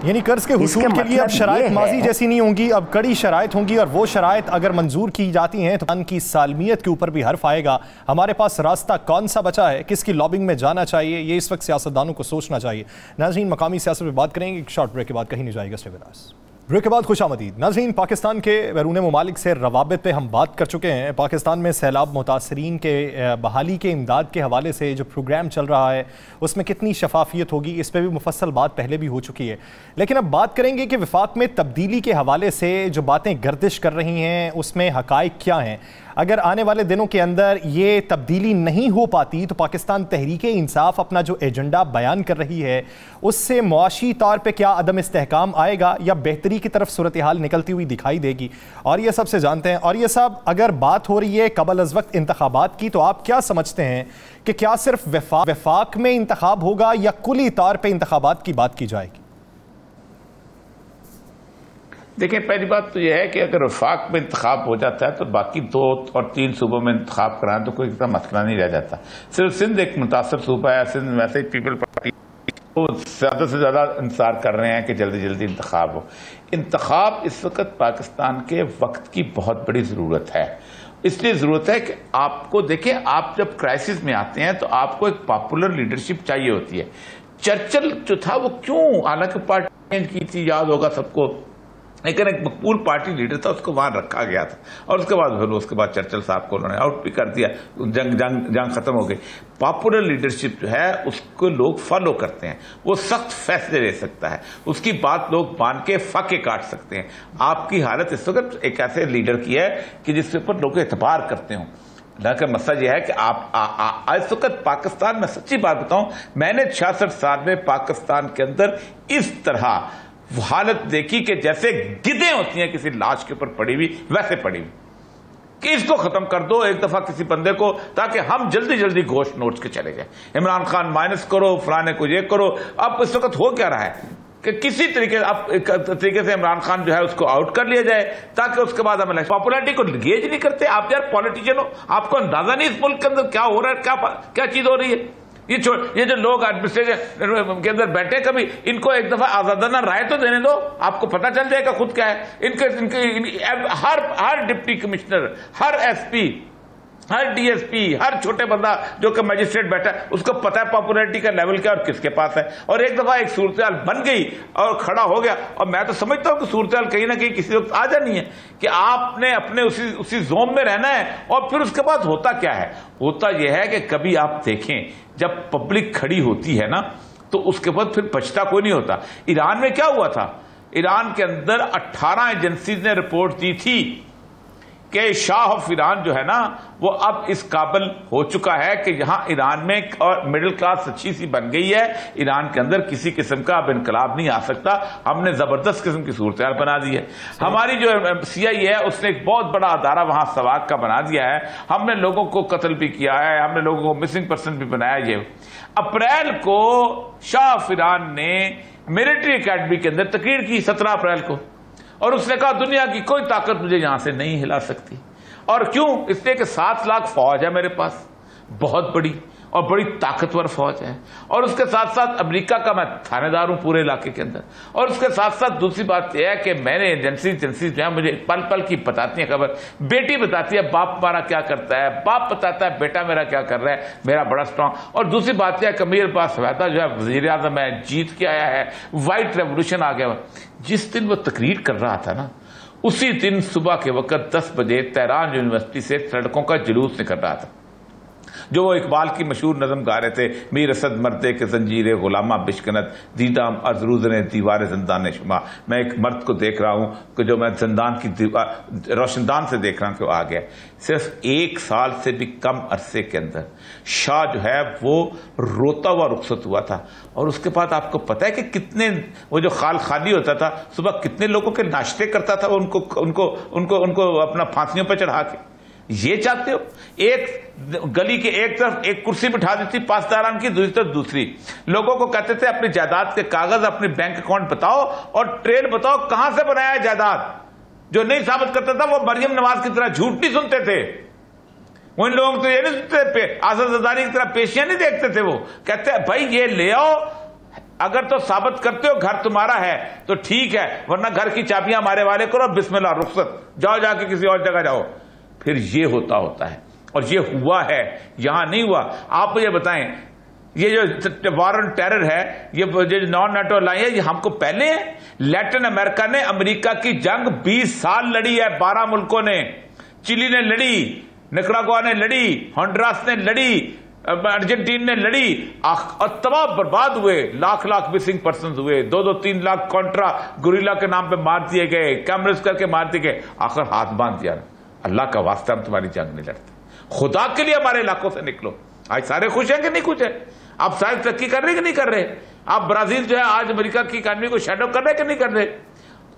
यानी कर्ज के हुसूल के लिए अब शराइत माजी जैसी नहीं होंगी, अब कड़ी शराइत होंगी, और वो शराइत अगर मंजूर की जाती हैं तो पाकिस्तान की सालमियत के ऊपर भी हर्फ आएगा। हमारे पास रास्ता कौन सा बचा है, किसकी लॉबिंग में जाना चाहिए, ये इस वक्त सियासतदानों को सोचना चाहिए। नाज़रीन, मकामी सियासत पर बात करेंगे, एक शॉर्ट ब्रेक के बाद कहीं नहीं जाएगा। Stay with us. ब्रेक के बाद खुशामदीद। नाज़रीन, पाकिस्तान के बैरून ममालिक से रवाबित पे हम बात कर चुके हैं। पाकिस्तान में सैलाब मुतासरीन के बहाली के इमदाद के हवाले से जो प्रोग्राम चल रहा है उसमें कितनी शफाफियत होगी, इस पर भी मुफस्सल बात पहले भी हो चुकी है। लेकिन अब बात करेंगे कि वफाक में तब्दीली के हवाले से जो बातें गर्दिश कर रही हैं उसमें हकाइक क्या हैं। अगर आने वाले दिनों के अंदर ये तब्दीली नहीं हो पाती तो पाकिस्तान तहरीके इंसाफ अपना जो एजेंडा बयान कर रही है उससे मुआशी तौर पे क्या अदम इस्तेहकाम आएगा या बेहतरी की तरफ सूरत हाल निकलती हुई दिखाई देगी। और ये सबसे जानते हैं। और ये सब अगर बात हो रही है कबल अज़ वक्त इंतखाबात की, तो आप क्या समझते हैं कि क्या सिर्फ वफाक में इंतखाब होगा या कुली तौर पर इंतखाबात की बात की जाएगी? देखिए, पहली बात तो यह है कि अगर वफाक में इंतखाब हो जाता है तो बाकी 2 और 3 सूबों में इंतखाब कराएं तो कोई इतना मसला नहीं रह जाता। सिर्फ सिंध एक मुतासर सूबा है, सिंध वैसे ही पीपल पार्टी वो ज्यादा से ज्यादा इंतजार कर रहे हैं कि जल्दी जल्दी इंतखाब हो। इंतखाब इस वक्त पाकिस्तान के वक्त की बहुत बड़ी जरूरत है। इसलिए जरूरत है कि आपको देखें, आप जब क्राइसिस में आते हैं तो आपको एक पॉपुलर लीडरशिप चाहिए होती है। चर्चिल जो था वो क्यों, हालांकि पार्टी चेंज की थी, याद होगा सबको, लेकिन एक मकबूल पार्टी लीडर था, उसको वहां रखा गया था। और उसके बाद उसके बाद चर्चिल साहब को उन्होंने आउट भी कर दिया, जंग खत्म हो गई। पॉपुलर लीडरशिप जो है उसको लोग फॉलो करते हैं, वो सख्त फैसले ले सकता है, उसकी बात लोग मान के फाके काट सकते हैं। आपकी हालत इस वक्त एक ऐसे लीडर की है कि जिसके ऊपर लोग एतबार करते हों। लेकिन मसला यह है कि आप इस वक्त पाकिस्तान में, सच्ची बात बताऊं, मैंने 66 साल में पाकिस्तान के अंदर इस तरह हालत देखी कि जैसे गिद्धें होती हैं किसी लाश के ऊपर पड़ी हुई, वैसे पड़ी हुई कि इसको खत्म कर दो एक दफा किसी बंदे को, ताकि हम जल्दी जल्दी गोश्त नोट के चले जाए। इमरान खान माइनस करो, फलाने को ये करो। अब इस वक्त हो क्या रहा है कि किसी तरीके से इमरान खान जो है उसको आउट कर लिया जाए, ताकि उसके बाद हम पॉपुलैरिटी को गेज नहीं करते। आप यार पॉलिटिशियन हो, आपको अंदाजा नहीं इस मुल्क के अंदर क्या हो रहा है, क्या चीज हो रही है। ये जो लोग एडमिनिस्ट्रेशन के अंदर बैठे, कभी इनको एक दफा आजादाना राय तो देने दो, आपको पता चल जाएगा खुद क्या है। इनके हर डिप्टी कमिश्नर, हर एसपी, हर डीएसपी, हर छोटे बंदा जो कि मजिस्ट्रेट बैठा है, उसको पता है पॉपुलैरिटी का लेवल क्या और किसके पास है। और एक दफा एक सूरत बन गई और खड़ा हो गया, और मैं तो समझता हूं कि सूरत कहीं ना कहीं किसी वक्त आ जानी है कि आपने अपने उसी जोन में रहना है। और फिर उसके बाद होता क्या है, होता यह है कि कभी आप देखें जब पब्लिक खड़ी होती है ना, तो उसके बाद फिर बचता कोई नहीं होता। ईरान में क्या हुआ था, ईरान के अंदर 18 एजेंसीज ने रिपोर्ट दी थी कि शाह ऑफ ईरान जो है ना वो अब इस काबिल हो चुका है कि यहां ईरान में और मिडिल क्लास अच्छी सी बन गई है, ईरान के अंदर किसी किस्म का अब इनकलाब नहीं आ सकता। हमने जबरदस्त किस्म की सूरत बना दी है। हमारी जो सीआईए है उसने एक बहुत बड़ा अदारा वहां सवाक का बना दिया है। हमने लोगों को कत्ल भी किया है, हमने लोगों को मिसिंग पर्सन भी बनाया। ये अप्रैल को शाह ऑफ ईरान ने मिलिट्री अकेडमी के अंदर तकरीर की 17 अप्रैल को, और उसने कहा दुनिया की कोई ताकत मुझे यहां से नहीं हिला सकती। और क्यों? इसलिए कि 7 लाख फौज है मेरे पास, बहुत बड़ी और बड़ी ताकतवर फौज है। और उसके साथ साथ अमेरिका का मैं थानेदार हूं पूरे इलाके के अंदर। और उसके साथ साथ दूसरी बात यह है कि मैंने एजेंसी जो है मुझे पल पल की बताती है खबर। बेटी बताती है बाप हमारा क्या करता है, बाप बताता है बेटा मेरा क्या कर रहा है, मेरा बड़ा स्ट्रांग। और दूसरी बात यह है कि मेरे पास हवाता जो है वजीर आजम है, जीत के आया है, व्हाइट रेवोल्यूशन आ गया। जिस दिन वो तकरीर कर रहा था ना, उसी दिन सुबह के वक्त 10 बजे तेहरान यूनिवर्सिटी से सड़कों का जुलूस निकल रहा था, जो वो इकबाल की मशहूर नज़म गा रहे थे, मीर असद मर्दे के जंजीरे गुलामा बिशकनत दीदाम अजरूज ने दीवार जिंदान शुमा। मैं एक मर्द को देख रहा हूं कि जो मैं जिंदान की रोशनदान से देख रहा हूं कि वो आ गया। सिर्फ 1 साल से भी कम अरसे के अंदर शाह जो है वो रोता हुआ रुखसत हुआ था। और उसके बाद आपको पता है कि कितने वो जो खाली होता था सुबह, कितने लोगों के नाश्ते करता था उनको अपना फांसियों पर चढ़ा के। ये चाहते हो? एक गली के एक तरफ एक कुर्सी बिठा दी थी पासदारान की, दूसरी तरफ दूसरी। लोगों को कहते थे अपनी जायदाद के कागज, अपने बैंक अकाउंट बताओ और ट्रेल बताओ कहां से बनाया है जायदाद। जो नहीं साबित करता था वो मरियम नवाज की तरह झूठ नहीं सुनते थे। उन लोगों को तो ये नहीं सुनते थे, आसद जरदारी की तरह पेशियां नहीं देखते थे। वो कहते हैं भाई ये ले आओ, अगर तो साबित करते हो घर तुम्हारा है तो ठीक है, वरना घर की चाबियां हमारे वाले करो, बिस्मिल्लाह रुखसत, जाओ जाके किसी और जगह जाओ। फिर ये होता है और ये हुआ है, यहां नहीं हुआ। आप मुझे बताएं, ये जो वॉर ऑन टेरर है, ये जो नॉन नेटो अलायंस है, ये हमको पहले है? लैटिन अमेरिका ने अमेरिका की जंग 20 साल लड़ी है, 12 मुल्कों ने। चिली ने लड़ी, निकरागुआ ने लड़ी, होंडुरास ने लड़ी, अर्जेंटीना ने लड़ी, और तबाह बर्बाद हुए, लाख लाख मिसिंग पर्सन हुए, 2-3 लाख कॉन्ट्रा गुरिल्ला के नाम पे मार दिए गए, कैमरेस करके मार दिए गए। आखिर हाथ बांध दिया, अल्लाह का वास्ता हम तुम्हारी जंग नहीं लड़ते, खुदा के लिए हमारे इलाकों से निकलो। आज सारे खुश हैं कि नहीं खुश है? आप साइंस तरक्की कर रहे कि नहीं कर रहे? आप ब्राजील जो है आज अमेरिका की इकॉनमी को शैडो कर रहे कि नहीं कर रहे?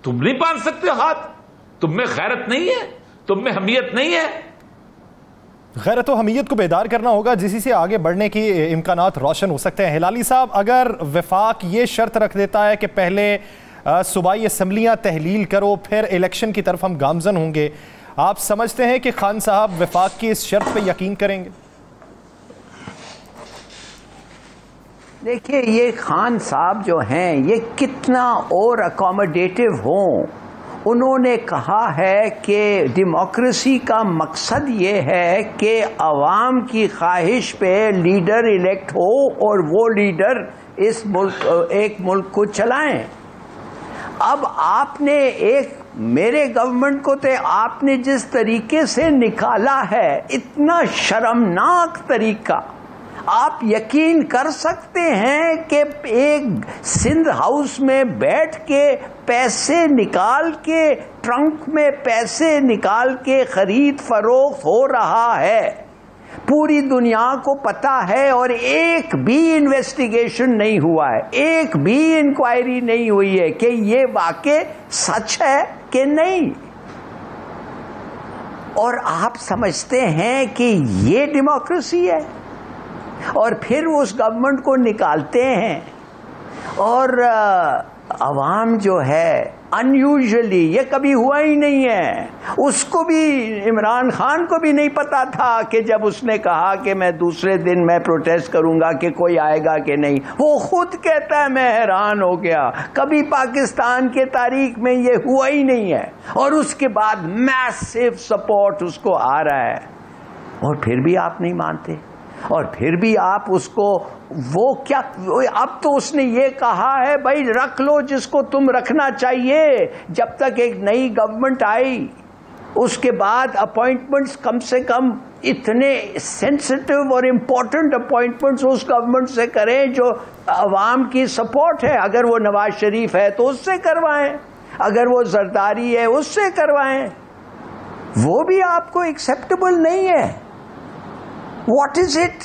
तुम नहीं बांध सकते हाथ? तुम में खैरत नहीं है? तुम में हमीयत नहीं है? गैरत व हमीयत को बेदार करना होगा, जिसी से आगे बढ़ने की इम्कानात रोशन हो सकते हैं। हिलाली साहब, अगर वफाक ये शर्त रख देता है कि पहले सूबाई असम्बलियाँ तहलील करो फिर इलेक्शन की तरफ हम गामजन होंगे, आप समझते हैं कि खान साहब वफाक की इस शर्त पे यकीन करेंगे? देखिए, ये खान साहब जो हैं ये कितना और अकोमोडेटिव हों। उन्होंने कहा है कि डेमोक्रेसी का मकसद ये है कि अवाम की ख्वाहिश पे लीडर इलेक्ट हो और वो लीडर इस मुल्क एक मुल्क को चलाएं। अब आपने मेरे गवर्नमेंट को तो आपने जिस तरीके से निकाला है, इतना शर्मनाक तरीका, आप यकीन कर सकते हैं कि एक सिंध हाउस में बैठ के पैसे निकाल के, ट्रंक में पैसे निकाल के खरीद फरोख्त हो रहा है, पूरी दुनिया को पता है, और एक भी इन्वेस्टिगेशन नहीं हुआ है, एक भी इंक्वायरी नहीं हुई है कि ये वाकई सच है कि नहीं। और आप समझते हैं कि ये डेमोक्रेसी है? और फिर उस गवर्नमेंट को निकालते हैं, और अवाम जो है अनयूजुअली, ये कभी हुआ ही नहीं है, उसको भी, इमरान खान को भी नहीं पता था कि जब उसने कहा कि मैं दूसरे दिन मैं प्रोटेस्ट करूंगा कि कोई आएगा कि नहीं। वो खुद कहता है मैं हैरान हो गया, कभी पाकिस्तान के तारीख में ये हुआ ही नहीं है, और उसके बाद मैसिव सपोर्ट उसको आ रहा है, और फिर भी आप नहीं मानते, और फिर भी आप उसको, वो क्या, अब तो उसने ये कहा है भाई रख लो जिसको तुम रखना चाहिए, जब तक एक नई गवर्नमेंट आई उसके बाद अपॉइंटमेंट्स कम से कम इतने सेंसिटिव और इम्पोर्टेंट अपॉइंटमेंट्स उस गवर्नमेंट से करें जो अवाम की सपोर्ट है। अगर वो नवाज शरीफ है तो उससे करवाएं, अगर वो जरदारी है उससे करवाएं। वो भी आपको एक्सेप्टेबल नहीं है। What is it?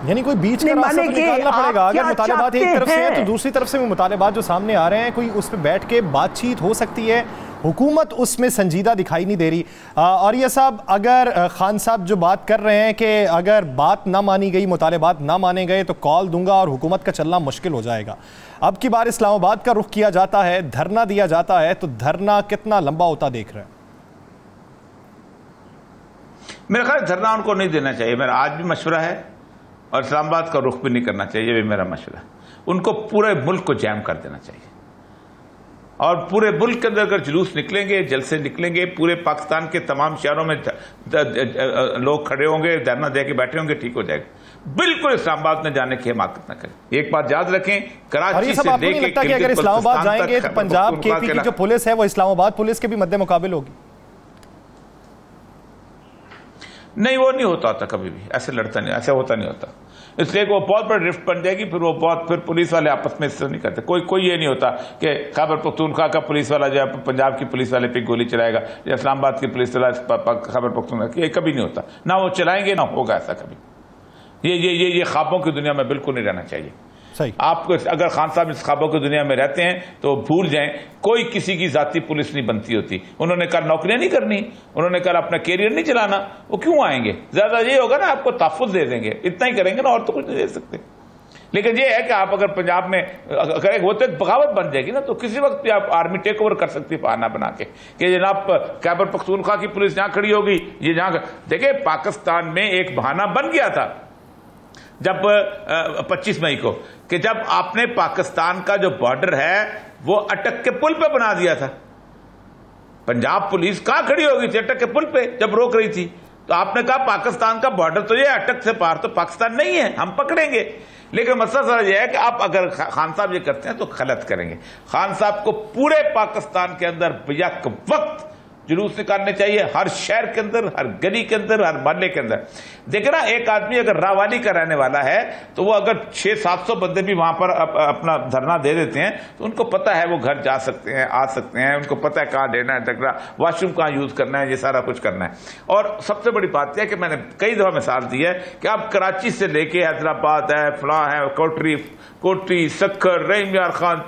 यानी कोई बीच का रास्ता तो निकालना पड़ेगा। अगर मुतालेबात एक तरफ से है तो दूसरी तरफ से भी मुतालेबात जो सामने आ रहे हैं, कोई उस पर बैठ के बातचीत हो सकती है, हुकूमत उसमें संजीदा दिखाई नहीं दे रही। और ये साहब, अगर खान साहब जो बात कर रहे हैं कि अगर बात ना मानी गई, मुतालेबात ना माने गए तो कॉल दूंगा और हुकूमत का चलना मुश्किल हो जाएगा। अब की बार इस्लामाबाद का रुख किया जाता है, धरना दिया जाता है, तो धरना कितना लंबा होता देख रहे हैं? मेरा ख्याल धरना उनको नहीं देना चाहिए। मेरा आज भी मशवरा है, और इस्लामाबाद का रुख भी नहीं करना चाहिए, ये भी मेरा मशवरा है। उनको पूरे मुल्क को जैम कर देना चाहिए, और पूरे मुल्क के अंदर अगर जुलूस निकलेंगे, जलसे निकलेंगे, पूरे पाकिस्तान के तमाम शहरों में लोग खड़े होंगे, धरना दे के बैठे होंगे, ठीक हो जाएगा। बिल्कुल इस्लामाबाद में जाने की हिमाकत न करें। एक बात याद रखें, कराची से लेके कि अगर इस्लामाबाद जाएंगे तो पंजाब केपी की जो पुलिस है वो इस्लामाबाद पुलिस के भी मद्दे मुकाबिल होगी? नहीं, वो नहीं होता कभी भी, ऐसे लड़ता नहीं, ऐसा होता नहीं होता। इसलिए वो बहुत बड़ी रिफ्ट बन जाएगी, फिर पुलिस वाले आपस में इससे नहीं करते। कोई ये नहीं होता कि खैबर पख्तूनख्वा का पुलिस वाला जो है पंजाब की पुलिस वाले पे गोली चलाएगा, या इस्लामाबाद की पुलिस वाला खैबर पख्तूनख्वा, ये कभी नहीं होता। ना वो चलाएंगे, ना होगा ऐसा कभी। ये ख्वाबों की दुनिया में बिल्कुल नहीं रहना चाहिए। सही। आपको अगर खान साहब इस ख्वाबों की दुनिया में रहते हैं तो भूल जाएं, कोई किसी की जाती पुलिस नहीं बनती होती। उन्होंने कहा नौकरियां नहीं करनी, उन्होंने कहा अपना कैरियर नहीं चलाना, वो क्यों आएंगे? ज्यादा ये होगा ना आपको तहफ़्फ़ुज़ दे देंगे, इतना ही करेंगे ना, और तो कुछ नहीं दे सकते। लेकिन ये है कि आप अगर पंजाब में अगर वो तो एक बगावत बन जाएगी ना, तो किसी वक्त भी आप आर्मी टेक ओवर कर सकती है बहाना बना के कि जनाब खैबर पख्तूनख्वा की पुलिस यहां खड़ी होगी, ये जहां। देखिए पाकिस्तान में एक बहाना बन गया था जब 25 मई को, कि जब आपने पाकिस्तान का जो बॉर्डर है वो अटक के पुल पे बना दिया था। पंजाब पुलिस कहां खड़ी होगी थी? अटक के पुल पे जब रोक रही थी, तो आपने कहा पाकिस्तान का बॉर्डर तो ये अटक से पार तो पाकिस्तान नहीं है, हम पकड़ेंगे। लेकिन मसला सारा यह है कि आप अगर खान साहब ये करते हैं तो गलत करेंगे। खान साहब को पूरे पाकिस्तान के अंदर बेयक वक्त जुलूस निकालने चाहिए, हर शहर के अंदर, हर गली के अंदर, हर मोहल्ले के अंदर। देखिए ना, एक आदमी अगर रावाली का रहने वाला है तो वो अगर 600-700 बंदे भी वहां पर अपना धरना दे देते हैं तो उनको पता है वो घर जा सकते हैं, आ सकते हैं, उनको पता है कहाँ देना है टकरा, वॉशरूम कहाँ यूज करना है, ये सारा कुछ करना है। और सबसे बड़ी बात यह है कि मैंने कई दफा मिसाल दी है कि आप कराची से लेके हैदराबाद है, फलां है, कोटरी, सक्खर, रहीम यार खान,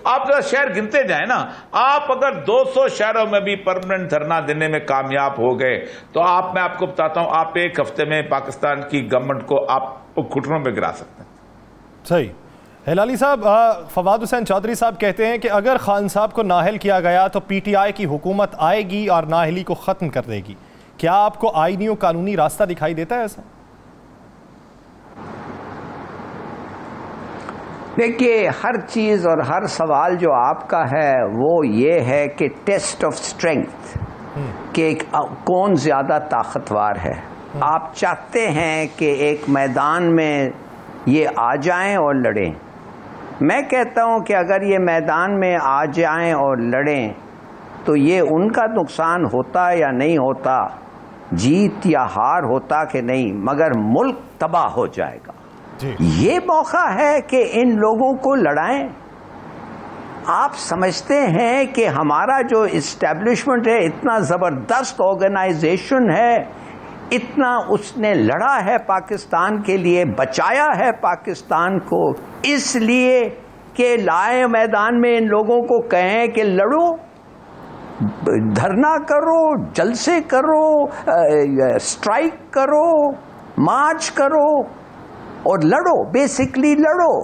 आप जरा शहर गिनते जाए ना। आप अगर 200 शहरों में भी परमानेंट धरना देने में कामयाब हो गए तो मैं आपको बताता हूं, आप एक हफ्ते में पाकिस्तान की गवर्नमेंट को आप घुटनों में गिरा सकते हैं। सही। हिलाली साहब, फवाद हुसैन चौधरी साहब कहते हैं कि अगर खान साहब को नाअहल किया गया तो पीटीआई की हुकूमत आएगी और नाअहली को खत्म कर देगी। क्या आपको आईनी और कानूनी रास्ता दिखाई देता है ऐसा? देखिए, हर चीज और हर सवाल जो आपका है वो ये है कि टेस्ट ऑफ स्ट्रेंथ, कि कौन ज्यादा ताकतवर है। आप चाहते हैं कि एक मैदान में ये आ जाएं और लड़ें। मैं कहता हूं कि अगर ये मैदान में आ जाएं और लड़ें तो ये उनका नुकसान होता या नहीं होता, जीत या हार होता कि नहीं, मगर मुल्क तबाह हो जाएगा। ये मौका है कि इन लोगों को लड़ाएं। आप समझते हैं कि हमारा जो इस्टेब्लिशमेंट है, इतना जबरदस्त ऑर्गेनाइजेशन है, इतना उसने लड़ा है पाकिस्तान के लिए, बचाया है पाकिस्तान को, इसलिए कि लाए मैदान में इन लोगों को कहें कि लड़ो, धरना करो, जलसे करो, स्ट्राइक करो, मार्च करो और लड़ो, बेसिकली लड़ो।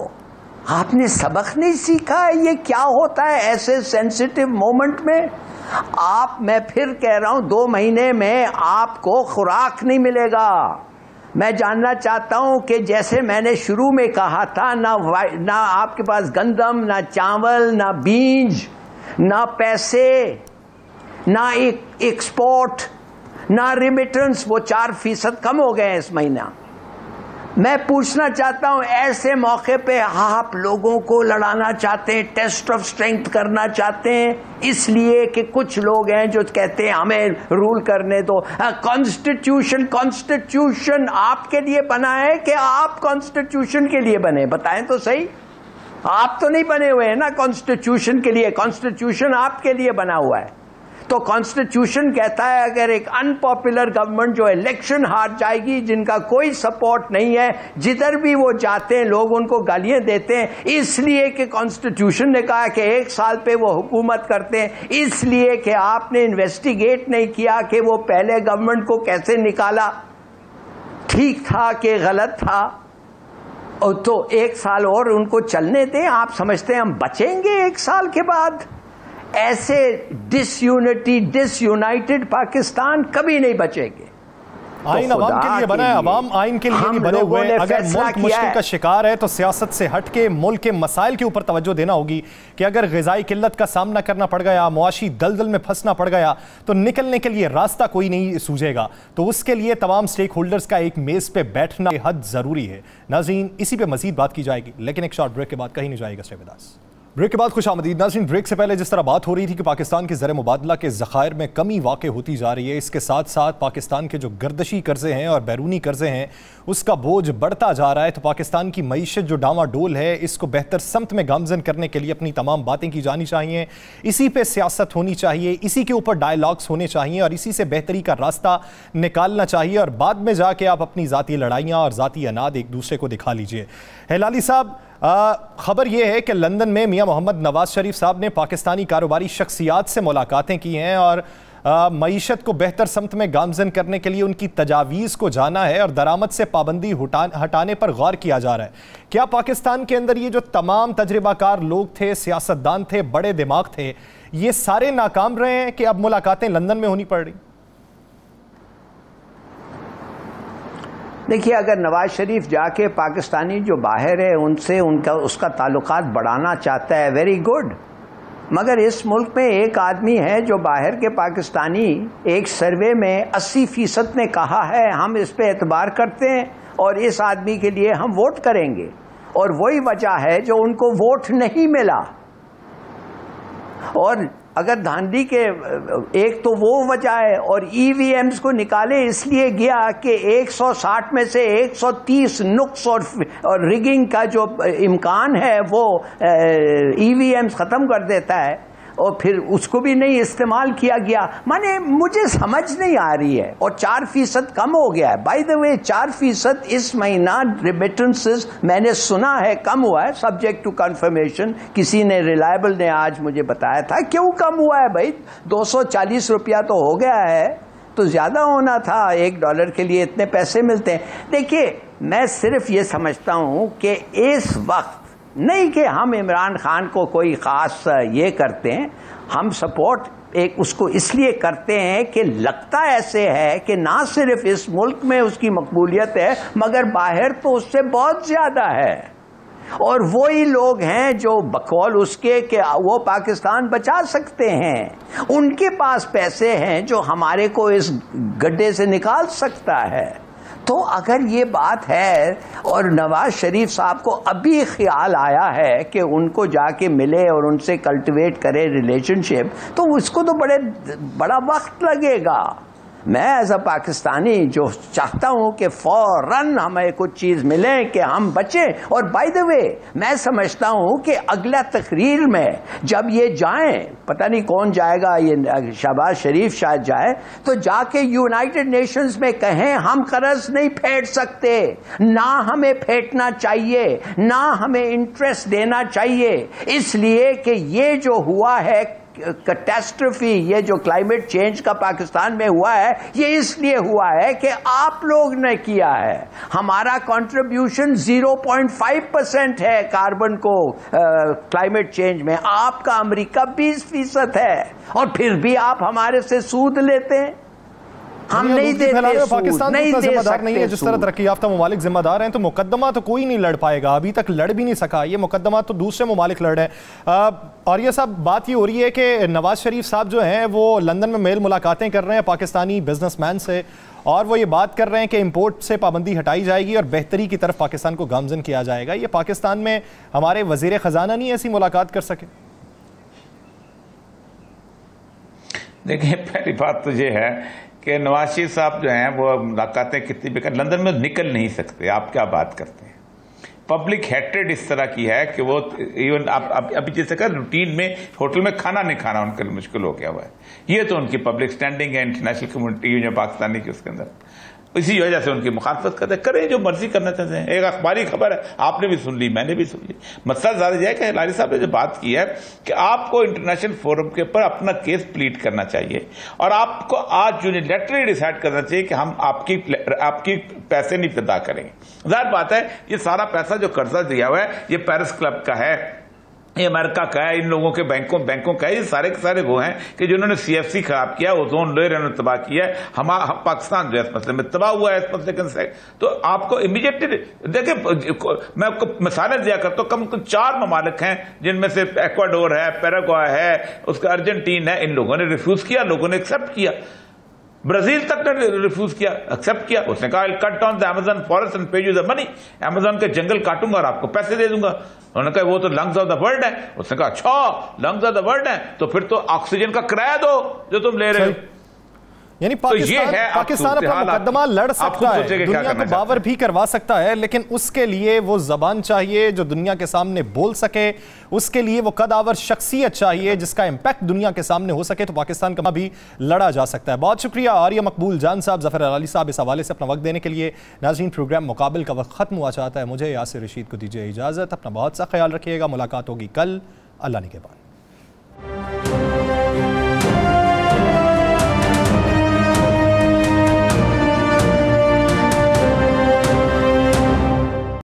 आपने सबक नहीं सीखा है ये क्या होता है ऐसे सेंसिटिव मोमेंट में? मैं फिर कह रहा हूं, 2 महीने में आपको खुराक नहीं मिलेगा। मैं जानना चाहता हूं कि जैसे मैंने शुरू में कहा था, ना आपके पास गंदम, ना चावल, ना बीज, ना पैसे, ना एक्सपोर्ट, ना रिमिटेंस, वो 4% कम हो गए इस महीना। मैं पूछना चाहता हूं, ऐसे मौके पे आप लोगों को लड़ाना चाहते हैं, टेस्ट ऑफ स्ट्रेंथ करना चाहते हैं, इसलिए कि कुछ लोग हैं जो कहते हैं हमें रूल करने दो। कॉन्स्टिट्यूशन आपके लिए बना है कि आप कॉन्स्टिट्यूशन के लिए बने? बताएं तो सही। आप तो नहीं बने हुए हैं ना कॉन्स्टिट्यूशन के लिए, कॉन्स्टिट्यूशन आपके लिए बना हुआ है। तो कॉन्स्टिट्यूशन कहता है अगर एक अनपॉपुलर गवर्नमेंट जो इलेक्शन हार जाएगी, जिनका कोई सपोर्ट नहीं है, जिधर भी वो जाते हैं लोग उनको गालियां देते हैं, इसलिए कि कॉन्स्टिट्यूशन ने कहा कि 1 साल पे वो हुकूमत करते हैं, इसलिए कि आपने इन्वेस्टिगेट नहीं किया कि वो पहले गवर्नमेंट को कैसे निकाला, ठीक था कि गलत था, और तो 1 साल और उनको चलने दें। आप समझते हैं हम बचेंगे 1 साल के बाद? ऐसे डिसयूनाइटेड पाकिस्तान कभी नहीं बचेंगे। आइन अवाम के लिए बना है, अवाम आइन के लिए नहीं बने हुए। अगर मुल्क मुश्किल का शिकार है तो सियासत से हट के मुल्क के मसाइल के ऊपर तवज्जो देना होगी कि अगर ग़िज़ाई किल्लत का सामना करना पड़ गया, मुआशी दलदल में फंसना पड़ गया, तो निकलने के लिए रास्ता कोई नहीं सूझेगा। तो उसके लिए तमाम स्टेक होल्डर्स का एक मेज़ पे बैठना हद ज़रूरी है। नाज़रीन, इसी पे मज़ीद बात की जाएगी, लेकिन एक शॉर्ट ब्रेक के बाद कहीं नहीं जाएगा। Stay with us. ब्रेक के बाद खुश आमदीद। नाज़रीन, ब्रेक से पहले जिस तरह बात हो रही थी कि पाकिस्तान के ज़र मुबादला के ज़खायर में कमी वाक़ होती जा रही है, इसके साथ साथ पाकिस्तान के जो गर्दशी कर्जे हैं और बैरूनी कर्जे हैं उसका बोझ बढ़ता जा रहा है। तो पाकिस्तान की मईशत जो डामाडोल है, इसको बेहतर समत में गामजन करने के लिए अपनी तमाम बातें की जानी चाहिए, इसी पे सियासत होनी चाहिए, इसी के ऊपर डायलॉग्स होने चाहिए और इसी से बेहतरी का रास्ता निकालना चाहिए, और बाद में जाके आप अपनी ज़ाती लड़ाइयाँ और ज़ाती अनाद एक दूसरे को दिखा लीजिए। हिलाली साहब, खबर यह है कि लंदन में मियां मोहम्मद नवाज शरीफ साहब ने पाकिस्तानी कारोबारी शख्सियात से मुलाकातें की हैं और मईशत को बेहतर समत में गामजन करने के लिए उनकी तजावीज़ को जाना है और दरामद से पाबंदी हटाने पर गौर किया जा रहा है। क्या पाकिस्तान के अंदर ये जो तमाम तजर्बाकार लोग थे, सियासतदान थे, बड़े दिमाग थे, ये सारे नाकाम रहे हैं कि अब मुलाकातें लंदन में होनी पड़ रही? देखिए, अगर नवाज शरीफ जाके पाकिस्तानी जो बाहर है उनसे उसका ताल्लुकात बढ़ाना चाहता है, वेरी गुड। मगर इस मुल्क में एक आदमी है जो बाहर के पाकिस्तानी, एक सर्वे में 80% ने कहा है हम इस पे एतबार करते हैं और इस आदमी के लिए हम वोट करेंगे, और वही वजह है जो उनको वोट नहीं मिला। और अगर धांधली के एक तो वो वजह है, और ईवीएम्स को निकाले इसलिए गया कि 160 में से 130 नुक्स और रिगिंग का जो इम्कान है वो ईवीएम्स खत्म कर देता है, और फिर उसको भी नहीं इस्तेमाल किया गया। माने मुझे समझ नहीं आ रही है। और 4% कम हो गया है। बाय द वे 4% इस महीना रिमिटेंसेस मैंने सुना है कम हुआ है, सब्जेक्ट टू कंफर्मेशन। किसी ने रिलायबल ने आज मुझे बताया था। क्यों कम हुआ है भाई? 240 रुपया तो हो गया है, तो ज्यादा होना था। $1 के लिए इतने पैसे मिलते हैं। देखिए, मैं सिर्फ ये समझता हूं कि इस वक्त नहीं कि हम इमरान खान को कोई ख़ास ये करते हैं, हम सपोर्ट एक उसको इसलिए करते हैं कि लगता ऐसे है कि ना सिर्फ इस मुल्क में उसकी मकबूलियत है मगर बाहर तो उससे बहुत ज़्यादा है। और वही लोग हैं जो बकौल उसके कि वो पाकिस्तान बचा सकते हैं, उनके पास पैसे हैं जो हमारे को इस गड्ढे से निकाल सकता है। तो अगर ये बात है और नवाज शरीफ साहब को अभी ख्याल आया है कि उनको जाके मिले और उनसे कल्टिवेट करे रिलेशनशिप, तो उसको तो बड़ा वक्त लगेगा। मैं एज अ पाकिस्तानी जो चाहता हूं कि फौरन हमें कुछ चीज मिले कि हम बचें। और बाय द वे मैं समझता हूं कि अगला तकरीर में जब ये जाएं, पता नहीं कौन जाएगा, ये शहबाज शरीफ शायद जाए, तो जाके यूनाइटेड नेशंस में कहें हम कर्ज नहीं फेंट सकते, ना हमें फेंटना चाहिए, ना हमें इंटरेस्ट देना चाहिए, इसलिए कि ये जो हुआ है कैटास्ट्रोफी, ये जो क्लाइमेट चेंज का पाकिस्तान में हुआ है, ये इसलिए हुआ है कि आप लोग ने किया है। हमारा कंट्रीब्यूशन 0.5% है कार्बन को क्लाइमेट चेंज में, आपका अमेरिका 20% है, और फिर भी आप हमारे से सूद लेते हैं। हम नहीं देते, पाकिस्तान नहीं दे जिम्मेदार नहीं है जिस तरह तरक्की याफ्ता ममालिक जिम्मेदार हैं। तो मुकदमा तो कोई नहीं लड़ पाएगा, अभी तक लड़ भी नहीं सका, ये मुकदमा तो दूसरे ममालिक लड़ रहे हैं। और ये सब बात ये हो रही है कि नवाज शरीफ साहब जो हैं वो लंदन में मेल मुलाकातें कर रहे हैं पाकिस्तानी बिजनेसमैन से, और वो ये बात कर रहे हैं कि इंपोर्ट से पाबंदी हटाई जाएगी और बेहतरी की तरफ पाकिस्तान को गामजन किया जाएगा। ये पाकिस्तान में हमारे वजीर खजाना नहीं ऐसी मुलाकात कर सके? देखिए, पहली बात तो ये है कि नवाज शरीफ साहब जो हैं वो मुलाकातें कितनी भी कर, लंदन में निकल नहीं सकते। आप क्या बात करते हैं? पब्लिक हेट्रेड इस तरह की है कि वो इवन आप अभी जैसे कर रूटीन में होटल में खाना नहीं खाना उनके लिए मुश्किल हो गया हुआ है। ये तो उनकी पब्लिक स्टैंडिंग है इंटरनेशनल कम्युनिटी जो पाकिस्तानी की, उसके अंदर इसी वजह से उनकी मुखालफत करते हैं। करें जो मर्जी करना चाहते हैं। एक अखबारी खबर है, आपने भी सुन ली, मैंने भी सुन ली। मसला ज्यादा यह है कि हिलारी साहब ने जो बात की है कि आपको इंटरनेशनल फोरम के ऊपर अपना केस प्लीड करना चाहिए और आपको आज यूनिलैटरली डिसाइड करना चाहिए कि हम आपकी पैसे नहीं अदा करेंगे। जाहिर बात है, ये सारा पैसा जो कर्जा दिया हुआ है ये पेरिस क्लब का है, ये अमेरिका का है, इन लोगों के बैंकों का है। ये सारे के सारे वो हैं कि जिन्होंने CFC खराब किया, ओजोन लेयर इन्होंने तबाह किया है। हम पाकिस्तान जो है इस मसले में तबाह हुआ है इस मसले से। तो आपको इमीडिएटली देखिए, मैं आपको मिसालें दिया करता हूँ, कम से कम 4 ममालिक हैं जिनमें से एक्वाडोर है, पैराग्वे है, उसका अर्जेंटीन है। इन लोगों ने रिफ्यूज किया, लोगों ने एक्सेप्ट किया। ब्राजील तक ने रिफ्यूज किया, एक्सेप्ट किया। उसने कहा I cut down the Amazon forest and पे यू द मनी, अमेज़न के जंगल काटूंगा और आपको पैसे दे दूंगा। उन्होंने कहा वो तो लंग्स ऑफ द वर्ल्ड है। उसने कहा अच्छा लंग्स ऑफ द वर्ल्ड है तो फिर तो ऑक्सीजन का किराया दो जो तुम ले रहे हो। यानी पाकिस्तान अपना मुकदमा लड़ सकता है, दुनिया को बावर भी करवा सकता है, लेकिन उसके लिए वो जबान चाहिए जो दुनिया के सामने बोल सके, उसके लिए वो कदावर शख्सियत चाहिए जिसका इंपैक्ट दुनिया के सामने हो सके। तो पाकिस्तान का भी लड़ा जा सकता है। बहुत शुक्रिया आर्य मकबूल जान साहब, जफर हिलाली साहब, इस हवाले से अपना वक्त देने के लिए। नाज़रीन, प्रोग्राम मुकाबिल का वक्त खत्म हुआ चाहता है, मुझे यासिर रशीद को दीजिए इजाज़त। अपना बहुत सा ख्याल रखिएगा, मुलाकात होगी कल, अल्लाह निगहबान।